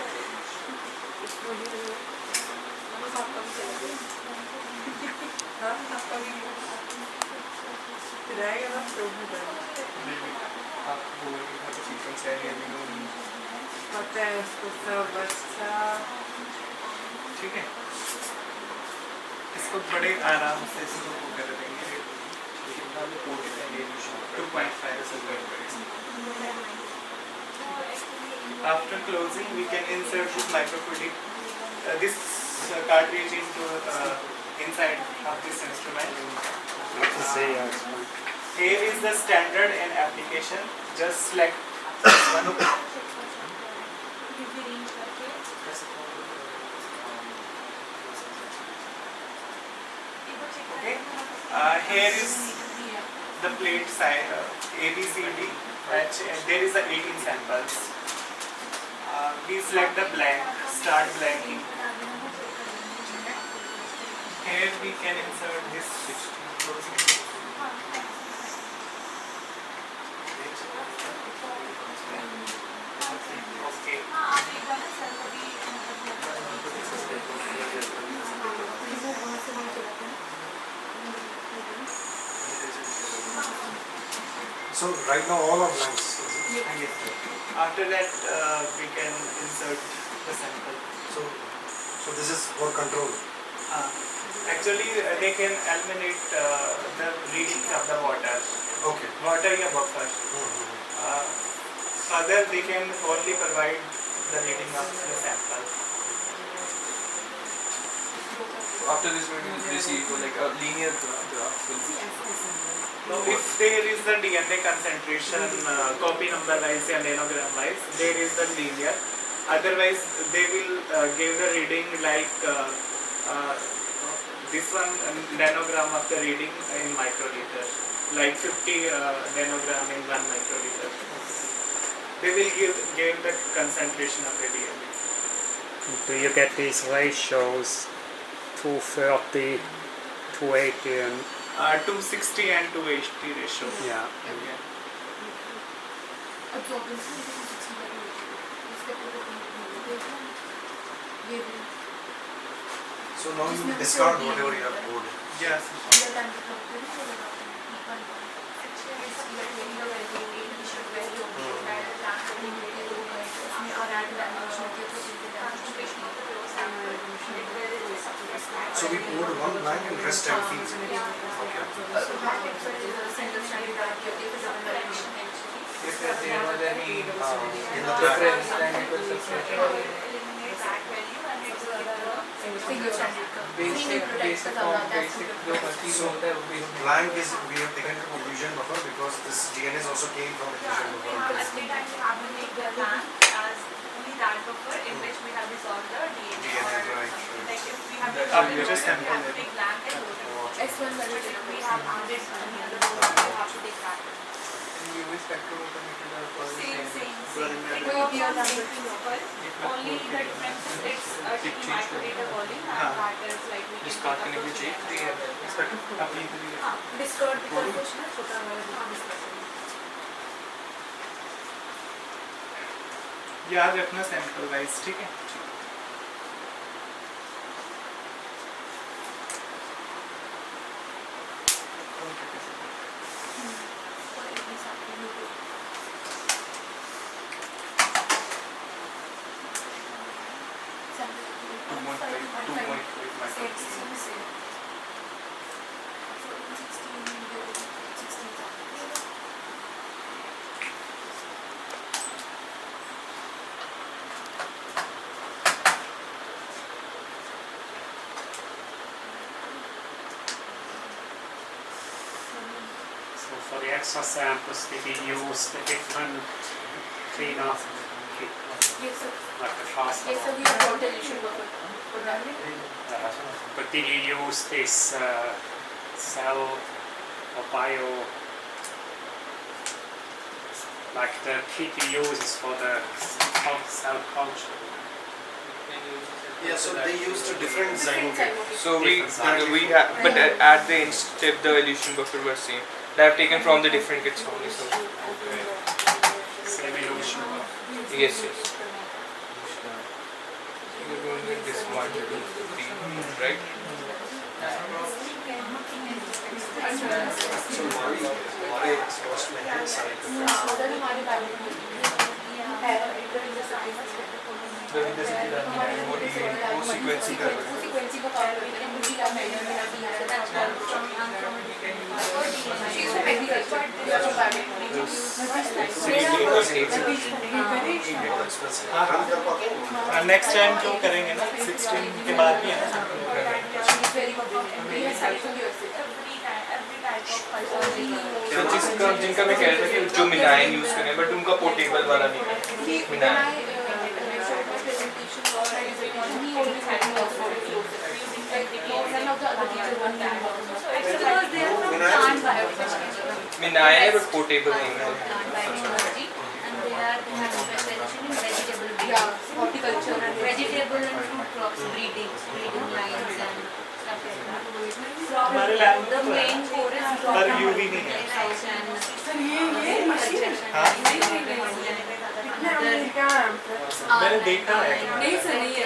पता है उसको सब अच्छा. ठीक है. इसको बड़े आराम से इसको कर देंगे. 2.5 After closing, we can insert this microfluidic this cartridge into inside of this instrument. Here is the standard and application. Just select one. Okay. Here is the plate size A, B, C, D. There is the 18 samples. We select the blank, start blanking. Here we can insert this. Okay. So right now all are blanks. Yes. After that, we can insert the sample. So this is for control. Actually, they can eliminate the reading of the water. Okay. Water या buffer. Further, they can only provide the reading of the sample. After this we will receive like a linear graph. Now, if there is the DNA concentration copy number wise and nanogram wise, there is the linear. Otherwise, they will give the reading like this one nanogram of the reading in microliter, like 50 nanogram in 1 microliter. They will give the concentration of the DNA. Do you get these ratios 230, 280 and 260 and 280 ratio. yeah. So now you discard whatever you have poured. Yes. So we poured one blank and rest empty. Okay. If there was any In the difference, then it will subtract. Basic जो machine होता है वो भी blank is we have taken to diffusion buffer because this DNA also came from diffusion buffer. that buffer in which we have dissolved the DNA. DNA, right? अब just sample ले लो. S1 we have added one here. The board we have to take that. UV spectrophotometer are for the Same. same. It will be a number principle. Only the difference is it's a microliter volume and that is like we This can part take can up be to checked. 3 ml. अब इधर ही. हाँ, discard because कुछ ना छोटा वाला discard. याद रखना sample wise, ठीक है? So for the extra samples, did you use the different cleaner kit, Yes, sir. like the faster Yes, sir. one? We have total issue for that. But did you use this cell or bio, like the kit you use for the cell culture? Yeah, so they used a different design kit. So we Different we have, but at the end step the elution buffer was same. They have taken from the different kits only. So Same elution. yes. We're going with this 1, 2, 3, right? So हमारे exhaust में है सारे. अगर हमारे बारे में है वो sequencing कर रहे हैं. frequency का कॉल करके हम भी का measurement अभी है that's called she's a medical next time जो करेंगे ना 16 के बाद भी है ना. तो जिनका मैं कह रहा था कि जो मिनाइन यूज करें बट उनका पोर्टेबल वाला नहीं है मिनाइन. मिनाइन है बट पोर्टेबल नहीं है. Horticulture and vegetable and fruit crops breeding lines and stuff like that. हमारे lab में The तो है. main core is पर UV नहीं है. सर ये मशीन हाँ? मैंने देखा है. नहीं सर नहीं है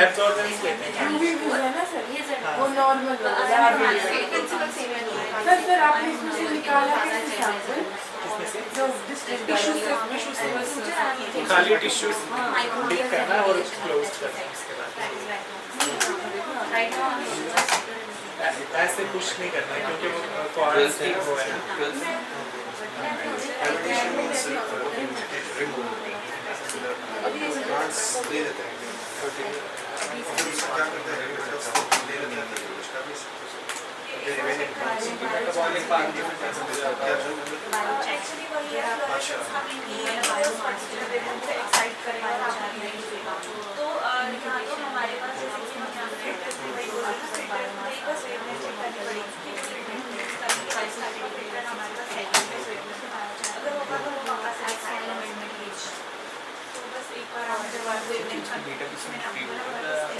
Absorbance लेते हैं. यूवी भी है ना सर ये वो नॉर्मल प्रिंसिपल सेम है सर आपने इसमें से निकाला कैसे सैंपल इसमें से जो टिश्यू से खाली टिश्यू डिप करना है और क्लोज करना है इसके बाद. राइट ऐसे पुश नहीं करना है क्योंकि वो क्वार्ट्ज की वो है ना. Validation means remove. Plants ले लेते हैं. फिर उसको क्या करते हैं? Metals को ले लेते हैं तो कुछ कर नहीं सकते. Remaining plants क्या जो एक्चुअली वही है फ्लोरेसेंस हमें ये पर्टिकुलर वेवलेंथ को एक्साइट करेगा और आप तो यहाँ तो हमारे पास जैसे कि हम यहाँ पे वही बोल रहे हैं वही बस वेवलेंथ चेक करनी पड़ेगी कि हमारे पास सेकंड पे वेवलेंथ अगर होगा तो वो वापस एक्साइट एलिमेंट में तो बस एक बार आप जब आप वेवलेंथ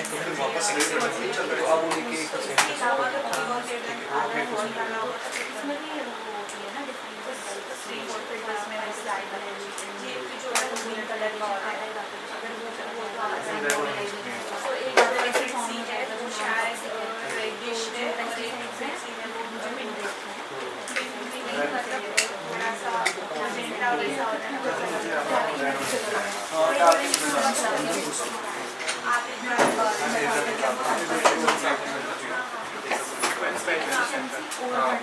फिर वापस ले लेते हैं. चल रहा है. अब उनके इसके अलावा अगर कोई और वेवलेंथ आ रहा है वो निकाला होगा तो फिर इसमें भी वो होती है ना डिफरेंस स्क्रीन बोर्ड पे बस में वैसे आएगा ये जो है वो ग्रीन कलर का होता है अगर वो तो एक अगर ऐसे सी है तो वो शायद रेडिश है ऐसे है वो मुझे मिल देखते हैं मतलब थोड़ा सा जेंटा वैसा होता है आप एक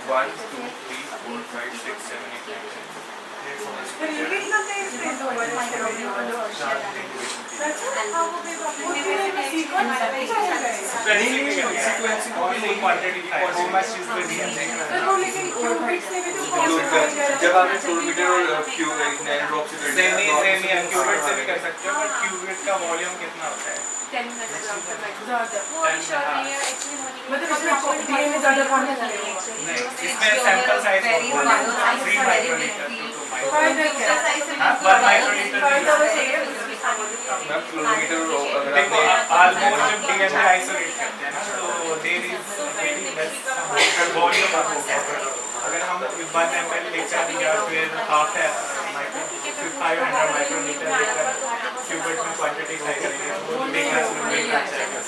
बार 1, 2, 3, 4, 5, 6, 7, 8, 9, 10. पर ये कितना तेज है तो वो सीक्वेंसिंग को भी नहीं quantity how much is the जब आपने फ्लोरोमीटर और क्यूब नैनो ड्रॉप से सेमी क्यूबिट से भी कर सकते हो बट क्यूबिट का वॉल्यूम कितना होता है 10 nanogram per micron. ज़्यादा वो अभी श्योर नहीं है एक्चुअली मॉर्निंग मतलब इसमें DNA ज़्यादा quantify होगा। नहीं, इसमें सैंपल साइज बहुत बड़ा है, 3 माइक्रोमीटर to 2 माइक्रोमीटर। फायदा क्या है? हाँ, 1 माइक्रोमीटर फायदा बस ये है। मैम किलोमीटर अगर देखो आपने ऑलमोस्ट जब डीएनए आइसोलेट करते हैं ना तो there is very less volume of अगर हम 1 ml लेकर या फिर हाफ है 500 माइक्रोमीटर लेकर क्यूबेट में क्वांटिटी ट्राई करेंगे तो देखना मिल जाएगा।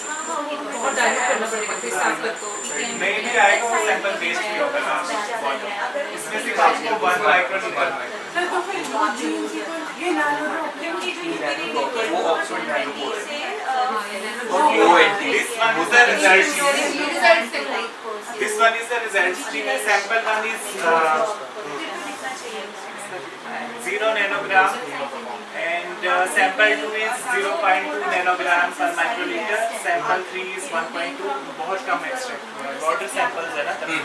और डायरेक्ट करना पड़ेगा फिर सैंपल को नहीं भी आएगा वो सैंपल वेस्ट भी होगा ना वॉल्यूम इसमें सिर्फ आपको 1 माइक्रोमीटर सर तो फिर वो जीन की तो ये नानो क्योंकि जो ये मेरी वो ऑक्सफोर्ड नैनो कोड से This one is the result sheet. Result से like This one is the result sheet. Sample one is 0 nanogram and sample 2 is 0.2 nanogram per microliter. Sample 3 is 1.2. बहुत कम extract हुआ है. Water samples है ना तभी.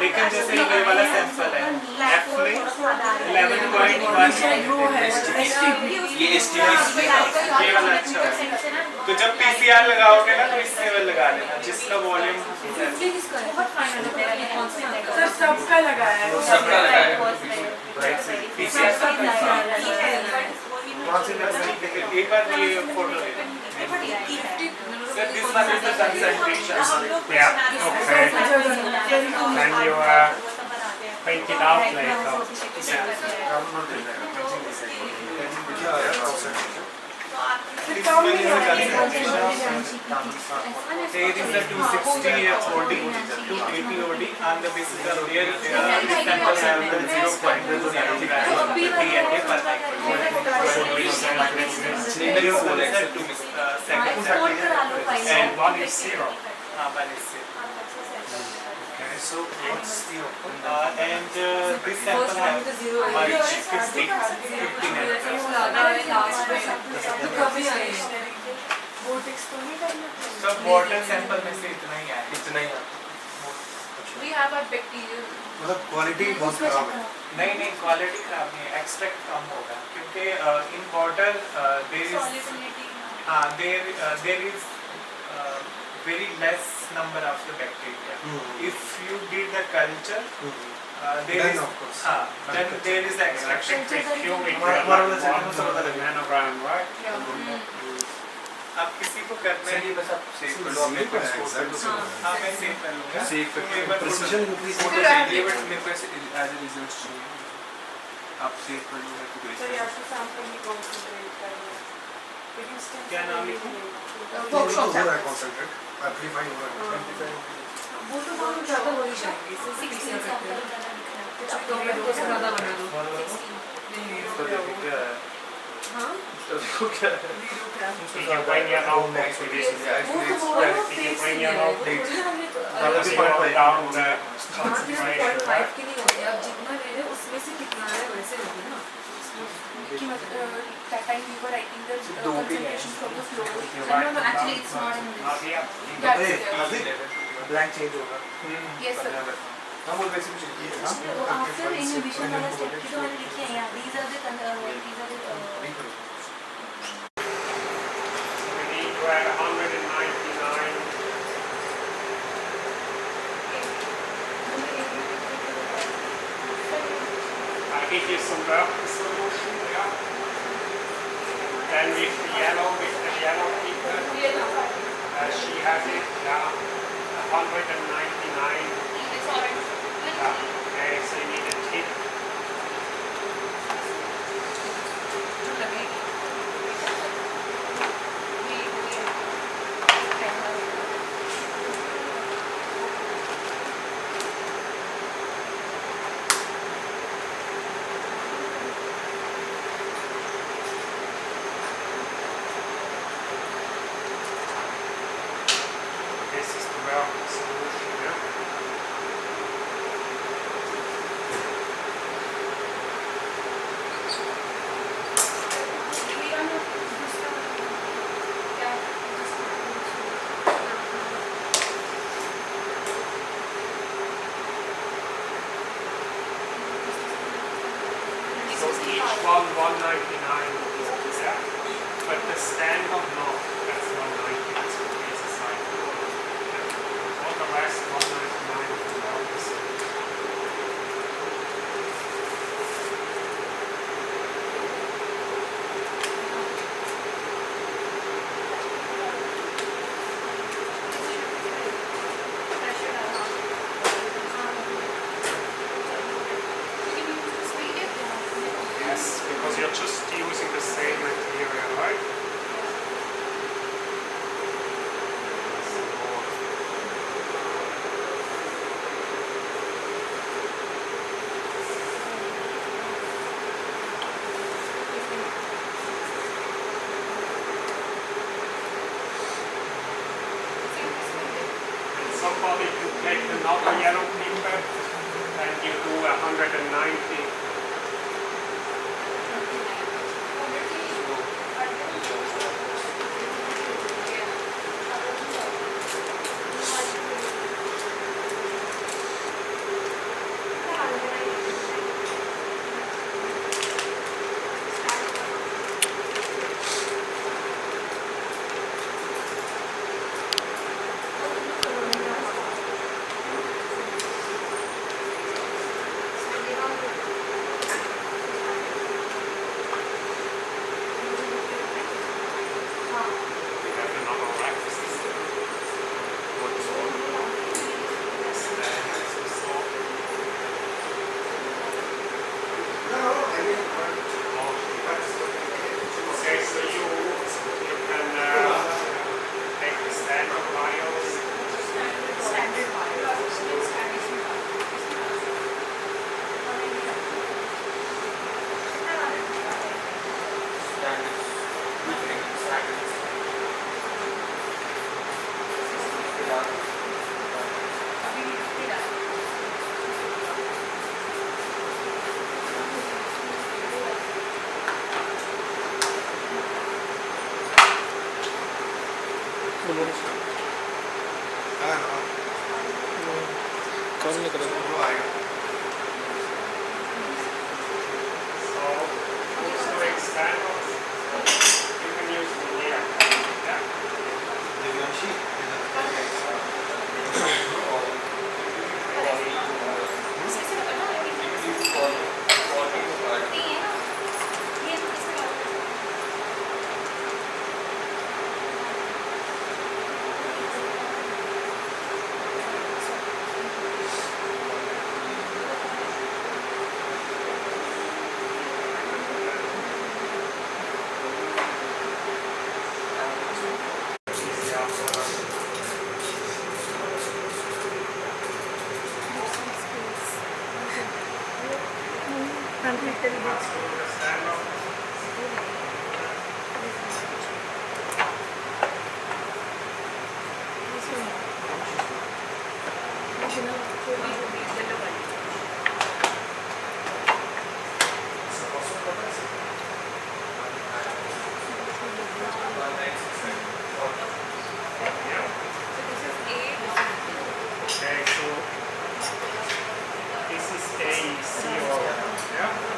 लेकिन जैसे ये वाला sample है F में 11.1 वो है ये एस्टिमेट ये वाला अच्छा है. तो जब PCR लगाओगे ना तो इससे वो लगा लेना जिसका वॉल्यूम बहुत फाइनल होता है ये कौन सा सर सबका लगाया है सबका लगाया है PCR एक बार ये फोटो ले Sir, this one is the concentration. Yeah, okay. Can you print it out later? This one is the concentration. Say it is the 260 OD, 280 OD, and the basis of there, this sample have the 0.0 DNA per seconds. And one is 0. Okay, so what's the And this sample have much 50 So water sample में से इतना ही आया इतना ही We have a bacterial मतलब quality बहुत खराब है नहीं क्वालिटी खराब नहीं है एक्सट्रैक्ट कम होगा क्योंकि in water there is there is very less number of the bacteria. If you did the culture, there Then is of course. then there is the extraction. Cubic nanogram, right? अब किसी को करना है बस आप सेव कर लो अपने पास हाँ मैं सेव कर लूँगा सेव करके प्रिसिजन इंक्रीज फोटो चाहिए बट मेरे पास एज ए रिजल्ट चाहिए आप सेव कर लो मैं तो सर या तो सैंपल में कंसंट्रेट करना लेकिन स्टेप क्या नाम लिखूं? वर्कशॉप हो रहा है कॉन्सेंट्रेट एम्पलीफाई हो रहा है वो तो हम ज़्यादा हो ही जाएंगे 16 sample अब तो मैं 2 से ज़्यादा बना दूँ हाँ Did you bring your notebook with you? Did you bring your notebook? Does it go down the concentration? 5 के लिए हो गया अब जितना ले रहे उसमें से कितना है वैसे होगी ना कि मतलब that time we were writing the concentration from the flow You no, write no, it actually down. it's not in Not this yet. Blank change होगा yes sir हम वो वैसे भी चाहिए so after inhibition वाला step की तो मैंने लिखी है यहाँ these are the We need to add 199. I'll give you some purple solution, yeah. Then with the yellow people, she has it, yeah, 199. Yeah. Okay, so you need a tip. This is the purple solution, yeah. So each one 199 is yeah. But the standard no, that's 199. another yellow paper and you do 190. Okay, so you can take the standard vials. Standard vials. कौन निकल रहा वो आएगा So, who's doing standards? You can use it here. Yeah. Divyanshi Okay, so this is ACO. Yeah.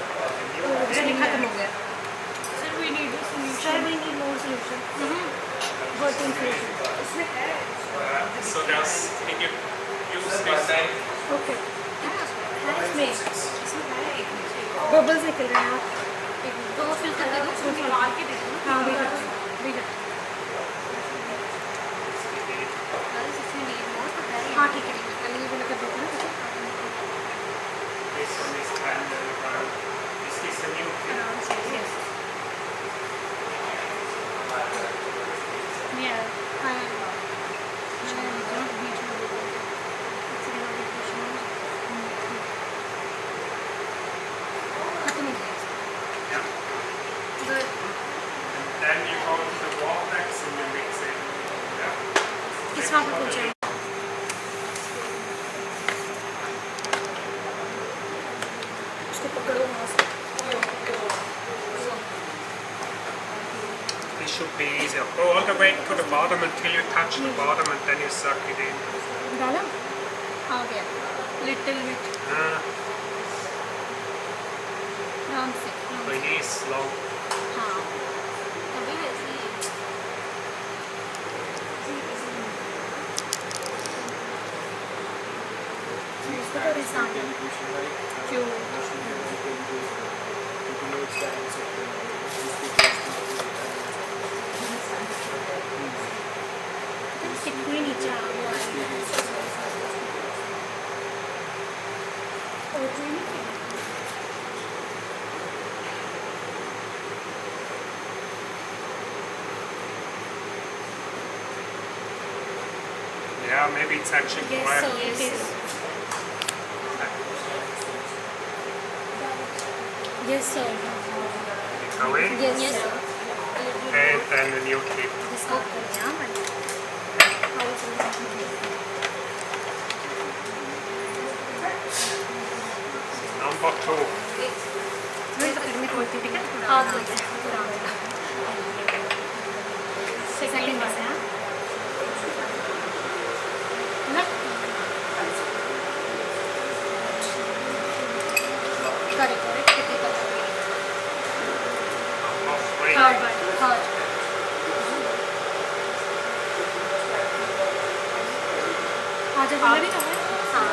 खत्म हो गया sir we need more solution working solution इसमें है So there's, can you use this? Okay इसमें बबल्स निकल रहे हैं आप तो फिल कर दो मार के देखो हाँ भी हाँ ठीक है कल ये कर दो This one is 10 milligram. Is this a new thing? Yeah. And then you go to the vortex and you mix it. Yeah. किस वहाँ पे पूछा उसको पकड़ो वहाँ से This should be easier. Go all the way to the bottom until you touch the bottom and then you suck it in. डाला आ गया लिटिल बिट राउंड से So it is slow. हाँ अभी वैसे ही इसको तो रिसांड क्यों कितनी नीचे आ गया और कोई नहीं Yeah, maybe it's actually Yes, correct. so it is. Yes, sir. Go in. Yes, sir. And then the new clip. Number 2. Second बस है ना करेक्ट कितने का Number 3. थर्ड आज वाला भी कहा है हाँ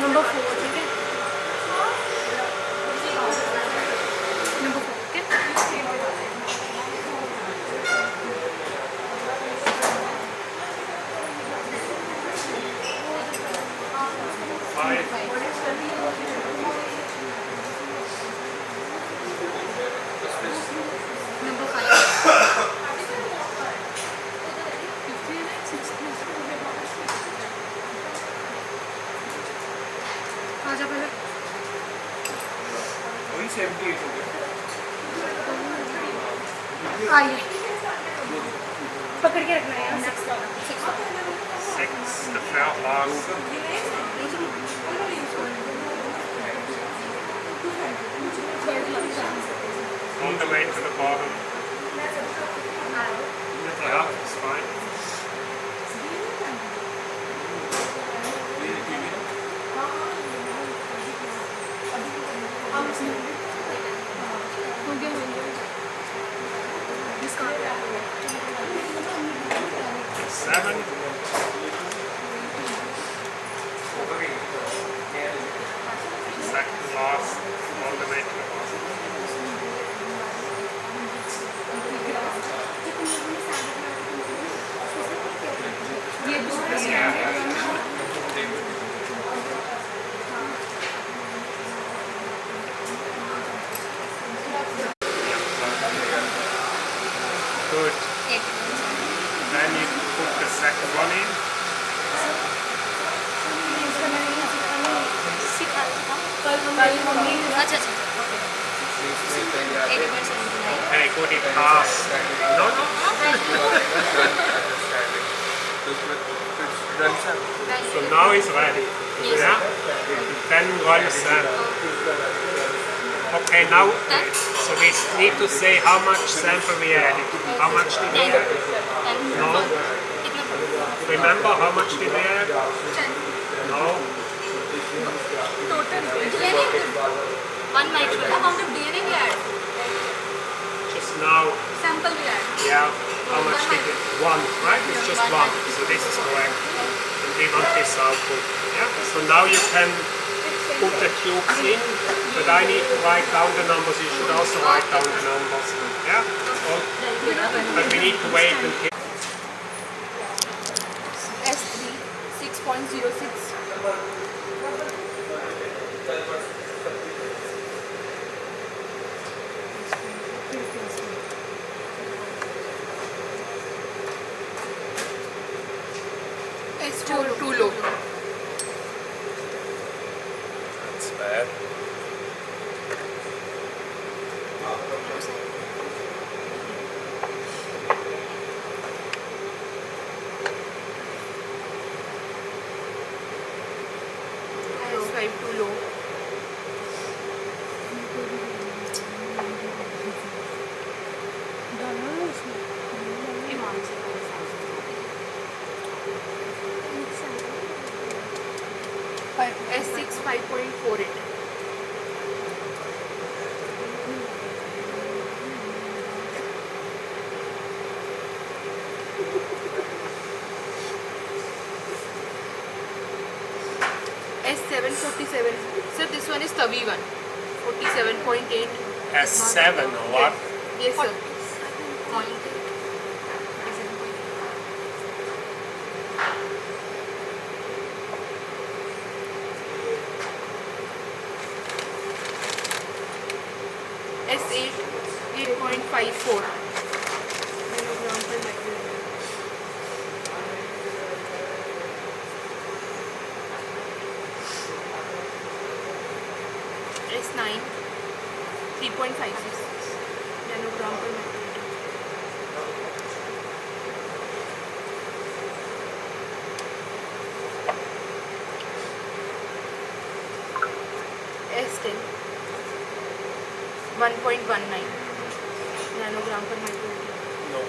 Number 4. नंबर 4 ठीक है नंबर 4 ठीक है 5. नंबर 5 आजा पहले वही 78 हो गया आइए पकड़ के रखना है यार 6 6. The third last. On the way to the bottom. Yeah, it's fine. हो गया इसका 7. Second last. On the way to the bottom. ये दो Good. Then you put the second one in. अच्छा अच्छा Okay, good, it passed. No, no. So now it's ready. Yeah? Then run sample. Okay, now, so we need to say how much sample we added. How much did we add? No. Remember how much did we add? No. One micro amount of DNA we add. Just now, Sample we add. yeah. How much did it? 1, right? It's just 1. So this is correct. And we want this output. Yeah. So now you can put the cubes in, but I need to write down the numbers. You should also write down the numbers. Yeah. But we need to wait until. S3 6.06. S4 too low. That's bad. S5 too low. S6 5.48. S7 47. Sir, this one is the V1. 47.8. S7 or what? Yes, sir. S8 8.54. 69, 3.56 nanogram per microliter. S10, 1.19 nanogram per microliter. No.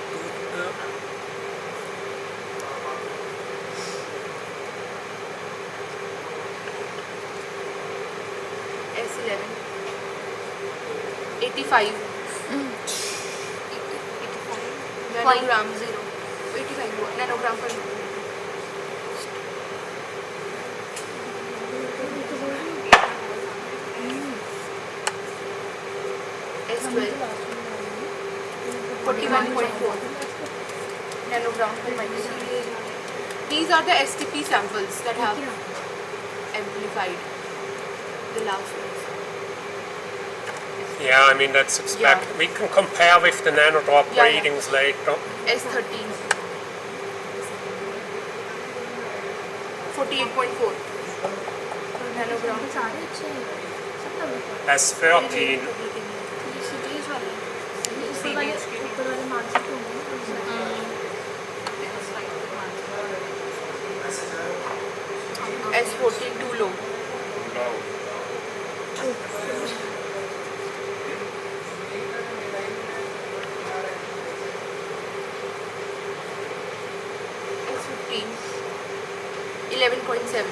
S11, 85 nanogram 85 nanogram per microliter. S12, 41.4 nanogram per microliter. These are the STP samples that have amplified the last ones. Yeah, I mean that's expected. We can compare with the nanodrop Yeah, yeah. readings later. S13, 48.4 nanogram. S13, S14 too low. no. S15, 11.7.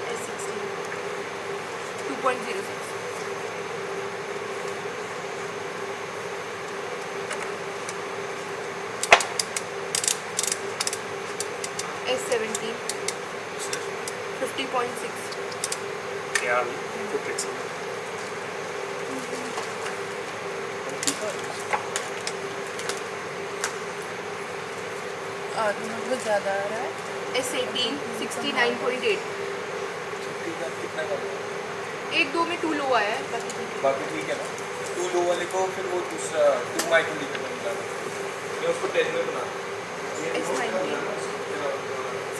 S16, 2.06. S17, 50.6. Yeah, put it some. बहुत ज़्यादा आ रहा है. S18, 69.8. एक दो में to low आया है बाकी ठीक है. बाकी ठीक है ना, 2 लो वाले को फिर वो दूसरा 2 माइक्रोलीटर में मिलाना, मैं उसको 10 में बना. S19,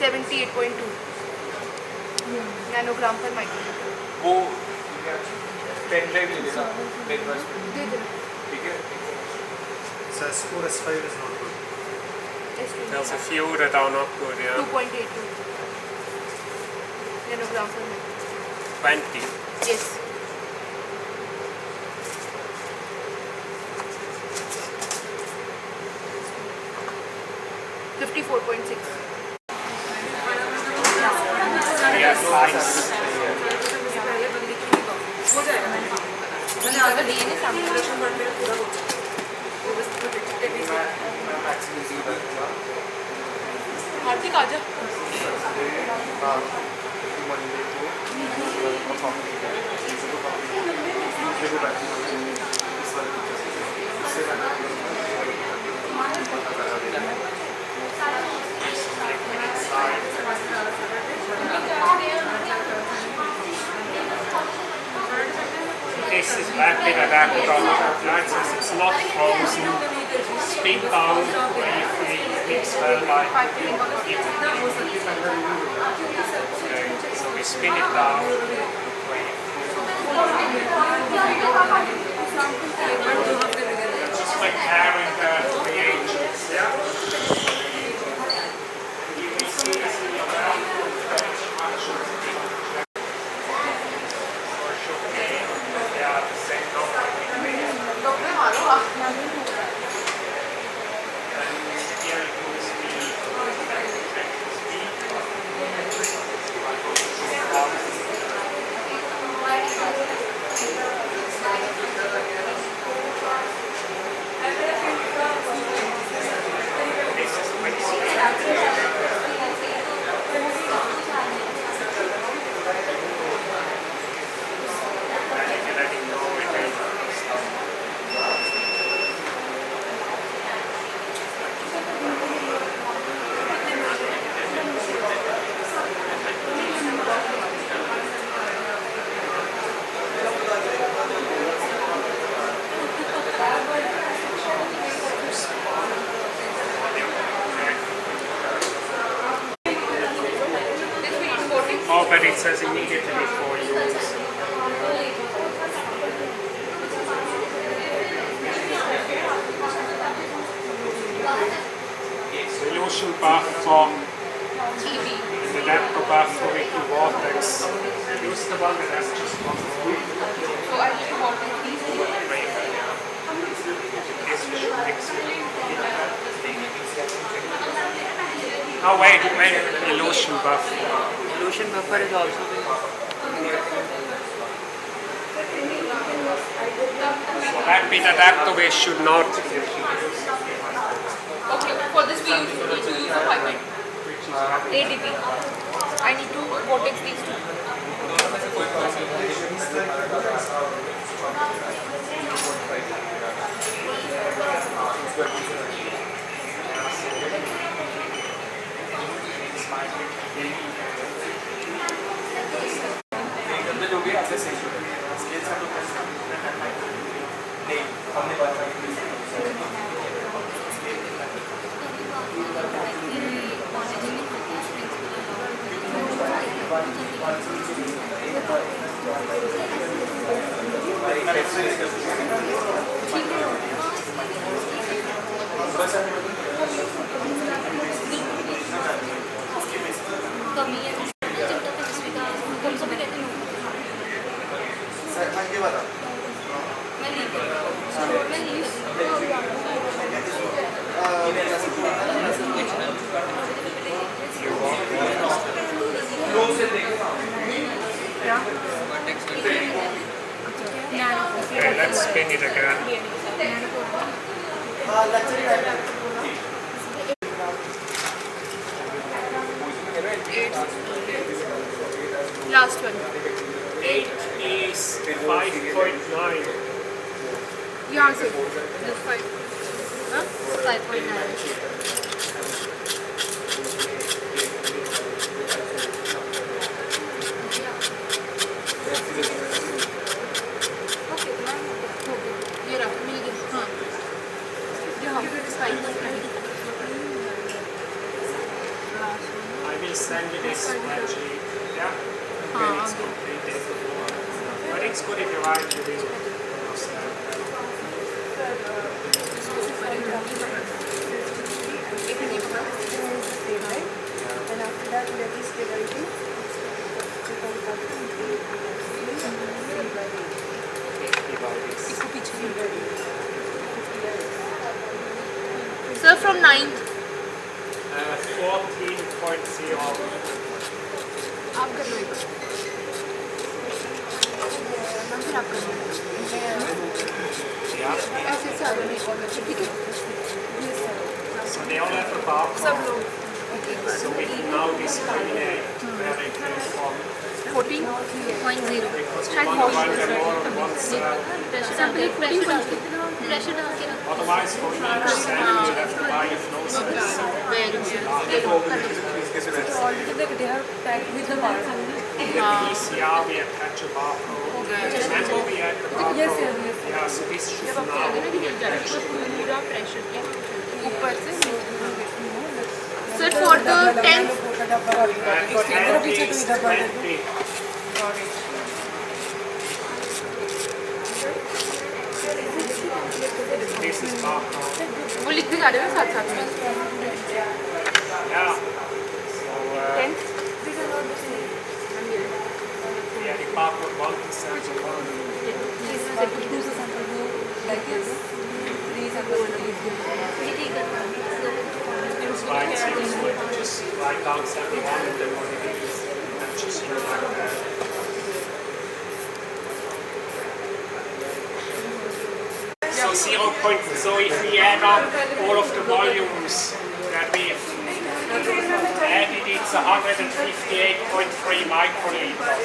78.2 नैनोग्राम पर माइक्रोलीटर. वो पेन ड्राइव ले लेना ब्रेकफास्ट में, दे देना. ठीक है. So S4, S5 is not good. There's a few that are not good, yeah. 2.82 nanogram per microliter. 20. Yes. $54.6. Yeah, nice. मैंने आगे दिए नहीं सैम्पलेशन बट मेरा पूरा हो गया. हार्दिक आजा. Monday को परफॉर्म किया है. मुझे भी बैठना है. इस वाले इससे पता लगा देना. This is that bit of that it's not frozen. Spin down briefly, mix well like okay, so we spin it down. Just comparing the reagents, yeah? Oh, but it says immediately before use. Solution buffer, and adapter buffer with the vortex. Use the one that has just one point. So I need to vortex these two. This should mix it. Oh wait, illusion buffer. Illusion buffer is also there. So that with adapter we should not. Okay, for this we need to use a 5 ADP. I need to vortex these two. Okay, let's spin it again. Last one. 8 is 5.9. Yeah, sir. That's 5. Huh? 5.9. I will send you this spreadsheet. Yeah? When it's completed. But it's good if you write it in. And after that, we are just dividing. Sir, from 9th. 14.0. आप कर लो एक ma'am फिर आप कर लो Yeah. ऐसे से आगे नहीं और ठीक है So they all have a barcode. सब लोग So we can now discriminate where they came from. 14.0 Because we शायद want बहुत to run them all once. Pressure डाल के रखो Otherwise, for each cell, you have to buy a flow Altogether, they are tagged with the barcode. In the PCR, we attach a barcode. Remember, we had the barcode. Yes, yes. Yeah, so this should now be attached. पूरा pressure के ऊपर से sir for the 10th And 10 is 20. This is barcode. वो लिख भी जा रहे हो साथ साथ में Yeah. So, 10th yeah, the barcode 1% of 1. It's like 6, so just write down 71 and then what it is. And just use like that. So 0. So if we add up all of the volumes that we've added, it's 158.3 microliters.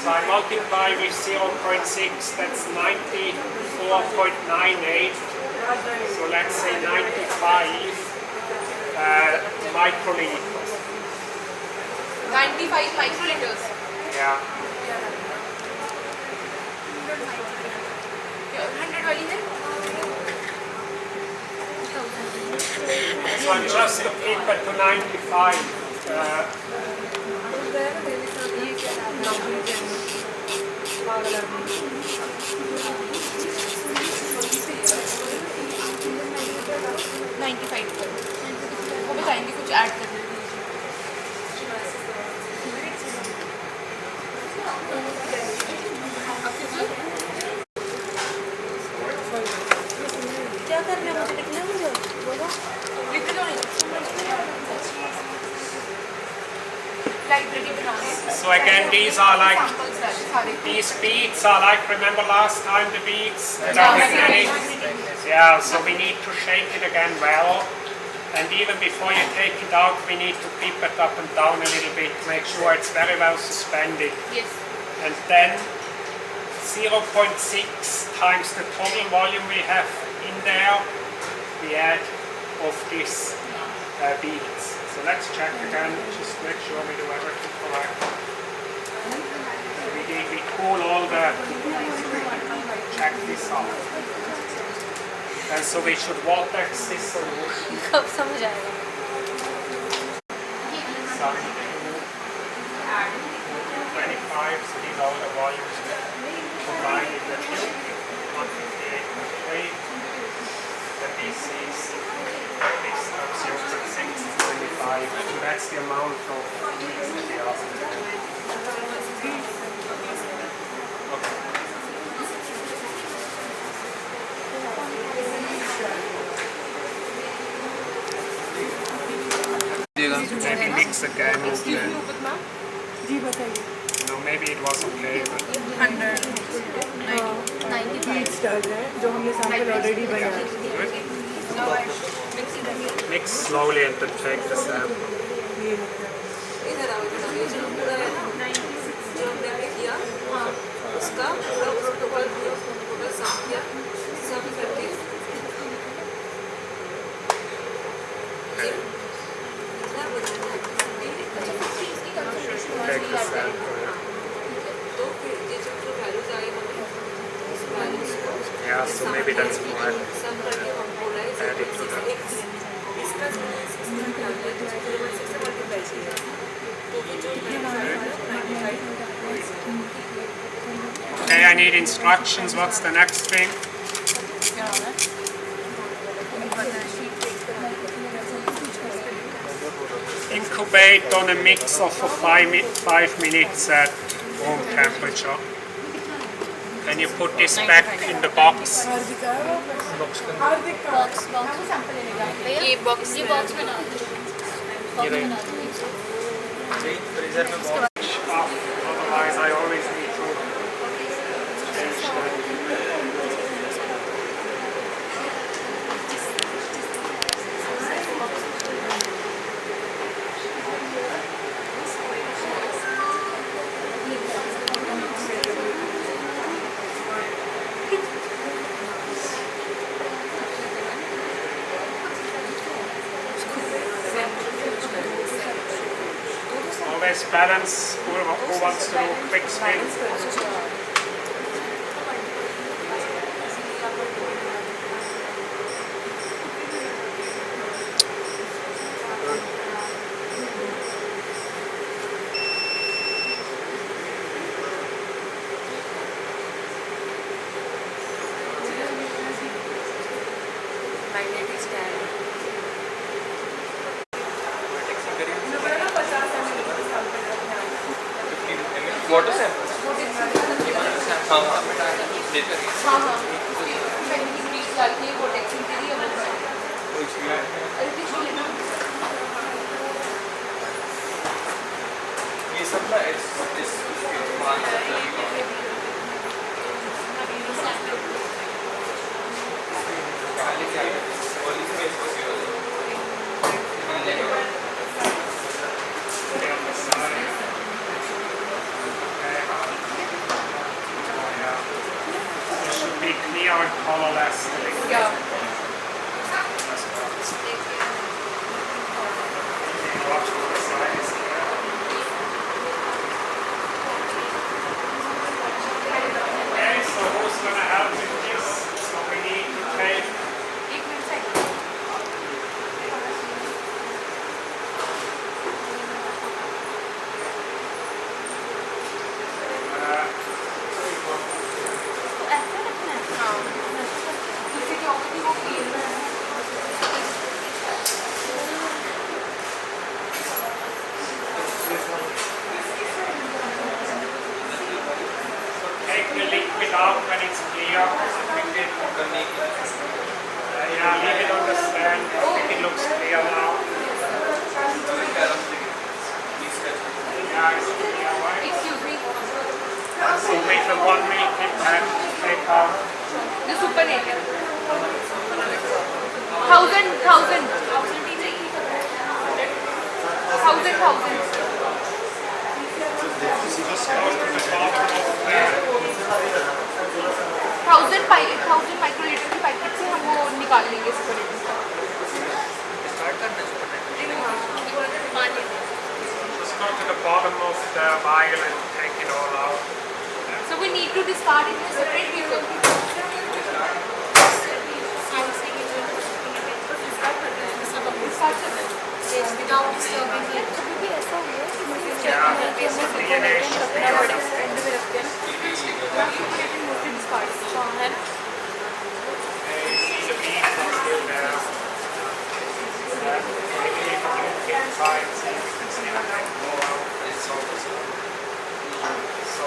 So I multiply with 0.6, that's 94.98. So let's say 95 microliters. 95 microliters Yeah. 100 वाली है So I'm just to keep it to 95. 95 पर वो बताएंगे कुछ add करने के लिए। क्या करना है मुझे लिखना है मुझे बोलो लिख लो लाइब्रेरी बनानी है। So again, these are like, Samples है सारे these beads are like, remember last time the beads? that we made? Yeah, so we need to shake it again well. And even before you take it out, we need to keep it up and down a little bit, make sure it's very well suspended. yes And then 0.6 times the total volume we have in there, we add of these beads. So let's check again, just make sure we do everything correct. We cool all the, check this out. And so we should vortex this solution. कब समझ आएगा Some 25, so these are all the volumes combined in the tube. 158.3. The DCs, this absorption 625. So that's the amount of beads that we are doing. Okay. Maybe mix again with the, जी बताइए no, maybe it was okay, but 100 beats डाल रहे हैं जो हमने sample already बनाया है। mix slowly and then take the sample. ये लिखना है। जो हमने किया उसका पूरा प्रोटोकॉल सब किया सब करके इतना बनाना Take the sample. तो फिर ये जो वैल्यूज आए हमें उस वैल्यूज को Yeah, so maybe that's more. सब करके हम बोल रहे Add it to that. इसका जो 6 डाल दिया तो 0.6 से मल्टीप्लाई किया तो फिर जो 95 Okay, I need instructions. What's the next thing? Incubate on a mixer for 5 minutes at room temperature. Then you put this back in the box. Hardika Hardika ये बॉक्स में डाल दो फ्रीजर में बहुत Otherwise, I always need to change the. Always balance who wants to do quick spin. Water sample हाँ हाँ लेकर हाँ हाँ प्लीज डाल के वो टेक्सिंग के लिए ये सब ना इस मान Be clear and colorless. Yeah. Watch for the size. Okay, so who's going to help with this? So we need to take. it's clear. Yeah, leave it on the stand. I think it looks clear now. Yeah, it's clear, right? Excuse me. So with the 1 minute and take out. The super naked. 1000 microlitre की packet से हम वो निकाल लेंगे super naked. Just go to the bottom of the vial and take it all out. So we need to discard it in a separate vehicle. Yes, without disturbing it. Yeah, DNA should be out. See the beads are still there. Maybe if you can try and see if you can see them go out. So,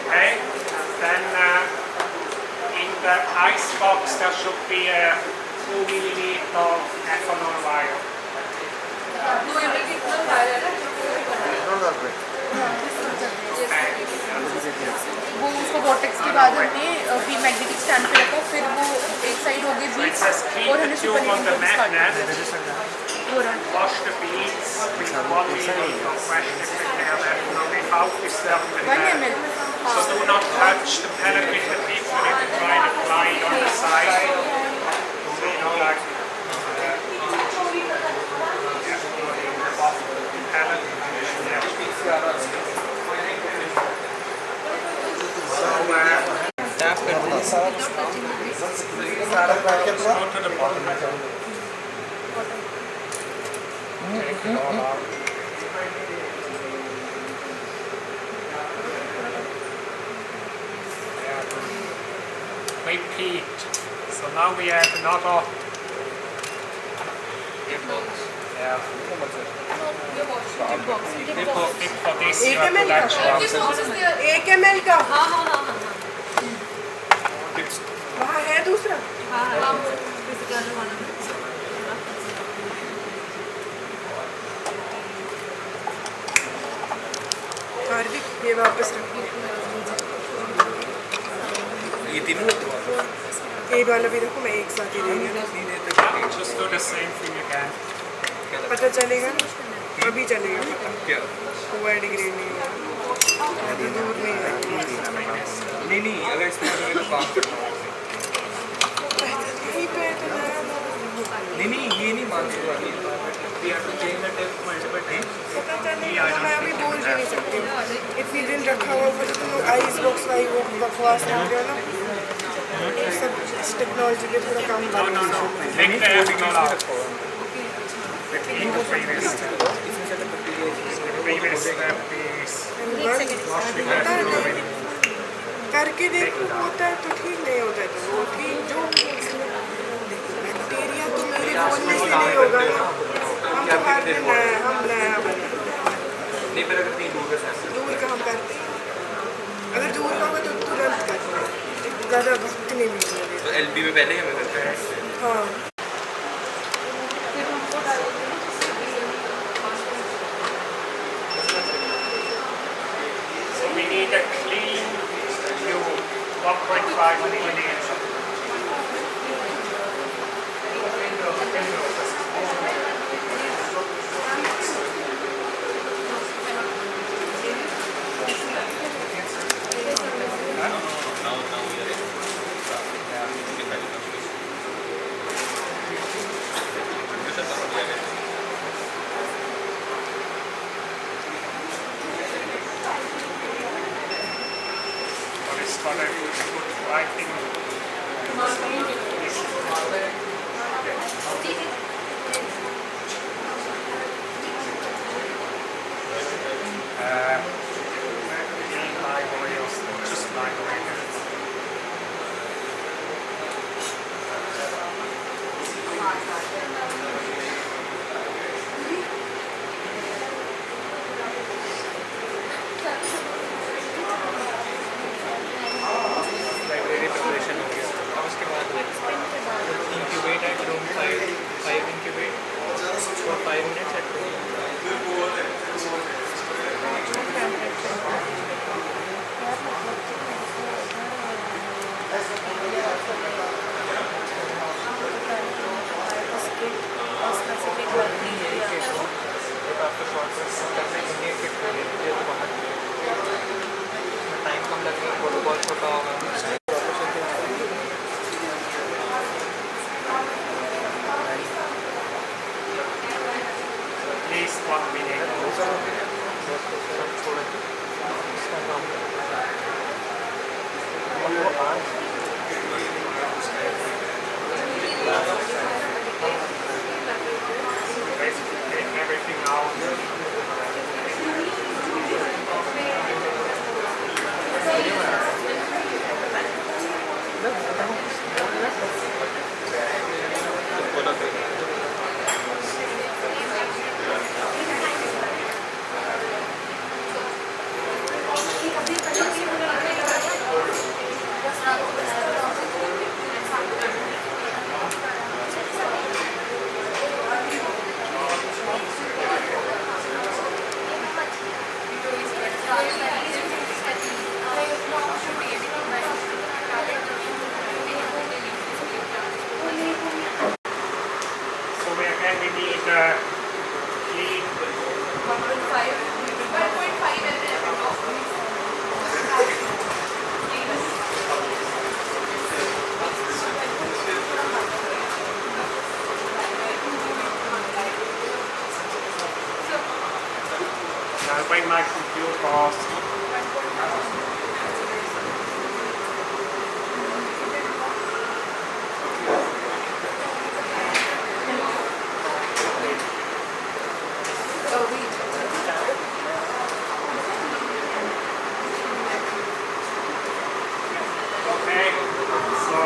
okay, then in the ice box there should be a 2 milliliter ethanol vial. वो उसको vortex के बाद हमने फिर magnetic stand पे रखा, फिर वो एक साइड हो गई So it beats says keep और the हमने tube super on the naked magnet, हो रहा है. wash the beads with 1 milliliter fresh liquid air ethanol without disturbing the 1 bed. ml. So do not touch the pellet with the tip when you try and apply it on the side. So you know, like the bottom of the pellet. Tap कर दो. Go to the bottom. Take it all out. Repeat. So now we have another. Yeah. Dip for this, you have to actually answer. 1 ml का हाँ हाँ हाँ हाँ वहाँ है दूसरा. हाँ हाँ फिजिकल वाला. कार्तिक ये वापस रखो. ये तीनों ये वाला भी रखो, मैं एक साथ ही दे रही हूँ. Just do the same thing again. पता चलेगा ना, अभी चलेगा पता. क्या? हुआ डिग्री नहीं है, अभी दूर नहीं है. नहीं अगर इसमें करोगे तो काम करना होगा. यहीं पे तो नया नहीं ये नहीं मानते वाली. We have to change the tip multiple times. पता चलेगा. मैं अभी बोल भी नहीं सकती हूँ. इतनी दिन रखा हुआ फिर तुम लोग आइस बॉक्स वाई वो बकवास कर रहे हो ना. सब टेक्नोलॉजी पे थोड़ा काम कर रहे हो. Take the ethanol out. Repeat the previous step. The previous step is wash with ethanol. करके देखो होता है तो ठीक, नहीं होता है तो वो ठीक. जो बैक्टीरिया तो मेरे बोलने से नहीं होगा ना. हम तो हर दिन हम नया बना. नहीं पर अगर कहीं दूर का सैंपल दूर का हम करते हैं. अगर दूर का होगा तो तुरंत करते हैं. ज़्यादा वक्त नहीं मिलेगा. तो एलबी में पहले ही हमें करते हैं. हाँ. so we need a clean tube, 1.5 milliliter. But it's got a good writing. Just 9 oils. So we again we need clean. 1.5. Now bring my computer off. Okay, so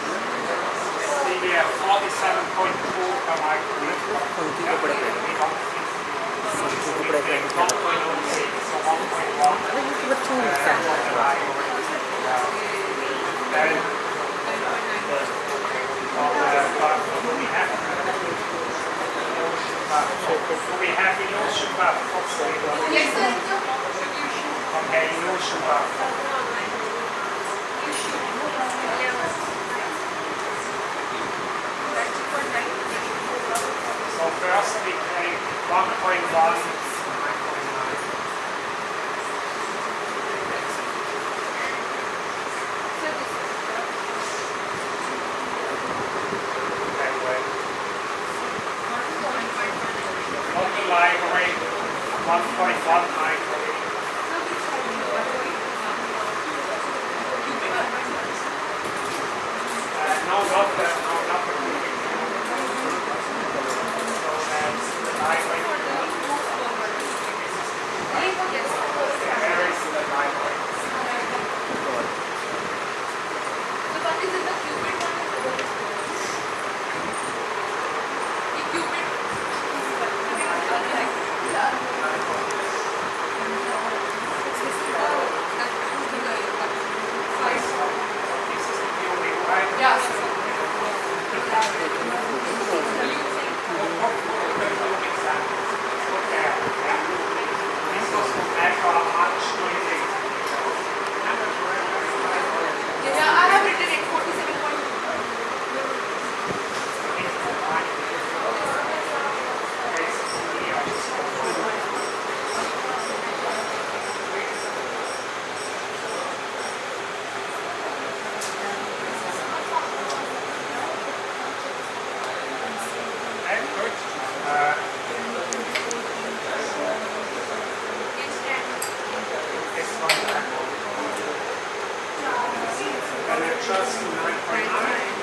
see we have 47.4 per microliter. पंखी कपड़े पहने पंखी कपड़े पहन के 1.06, so 1.1. बच्चों में क्या है Then we have illusion bath. Yes, sir. Okay, illusion bath. So first we take 1.1. Library 1.1 microliter. No, not the cubic. So that's the library. Where is the library? So what is in the qubit one? The qubit. This is the cubic, right? Yeah. This was no matter how much do you think? Yeah, I have written it 47.2. This one, and it just 9.9.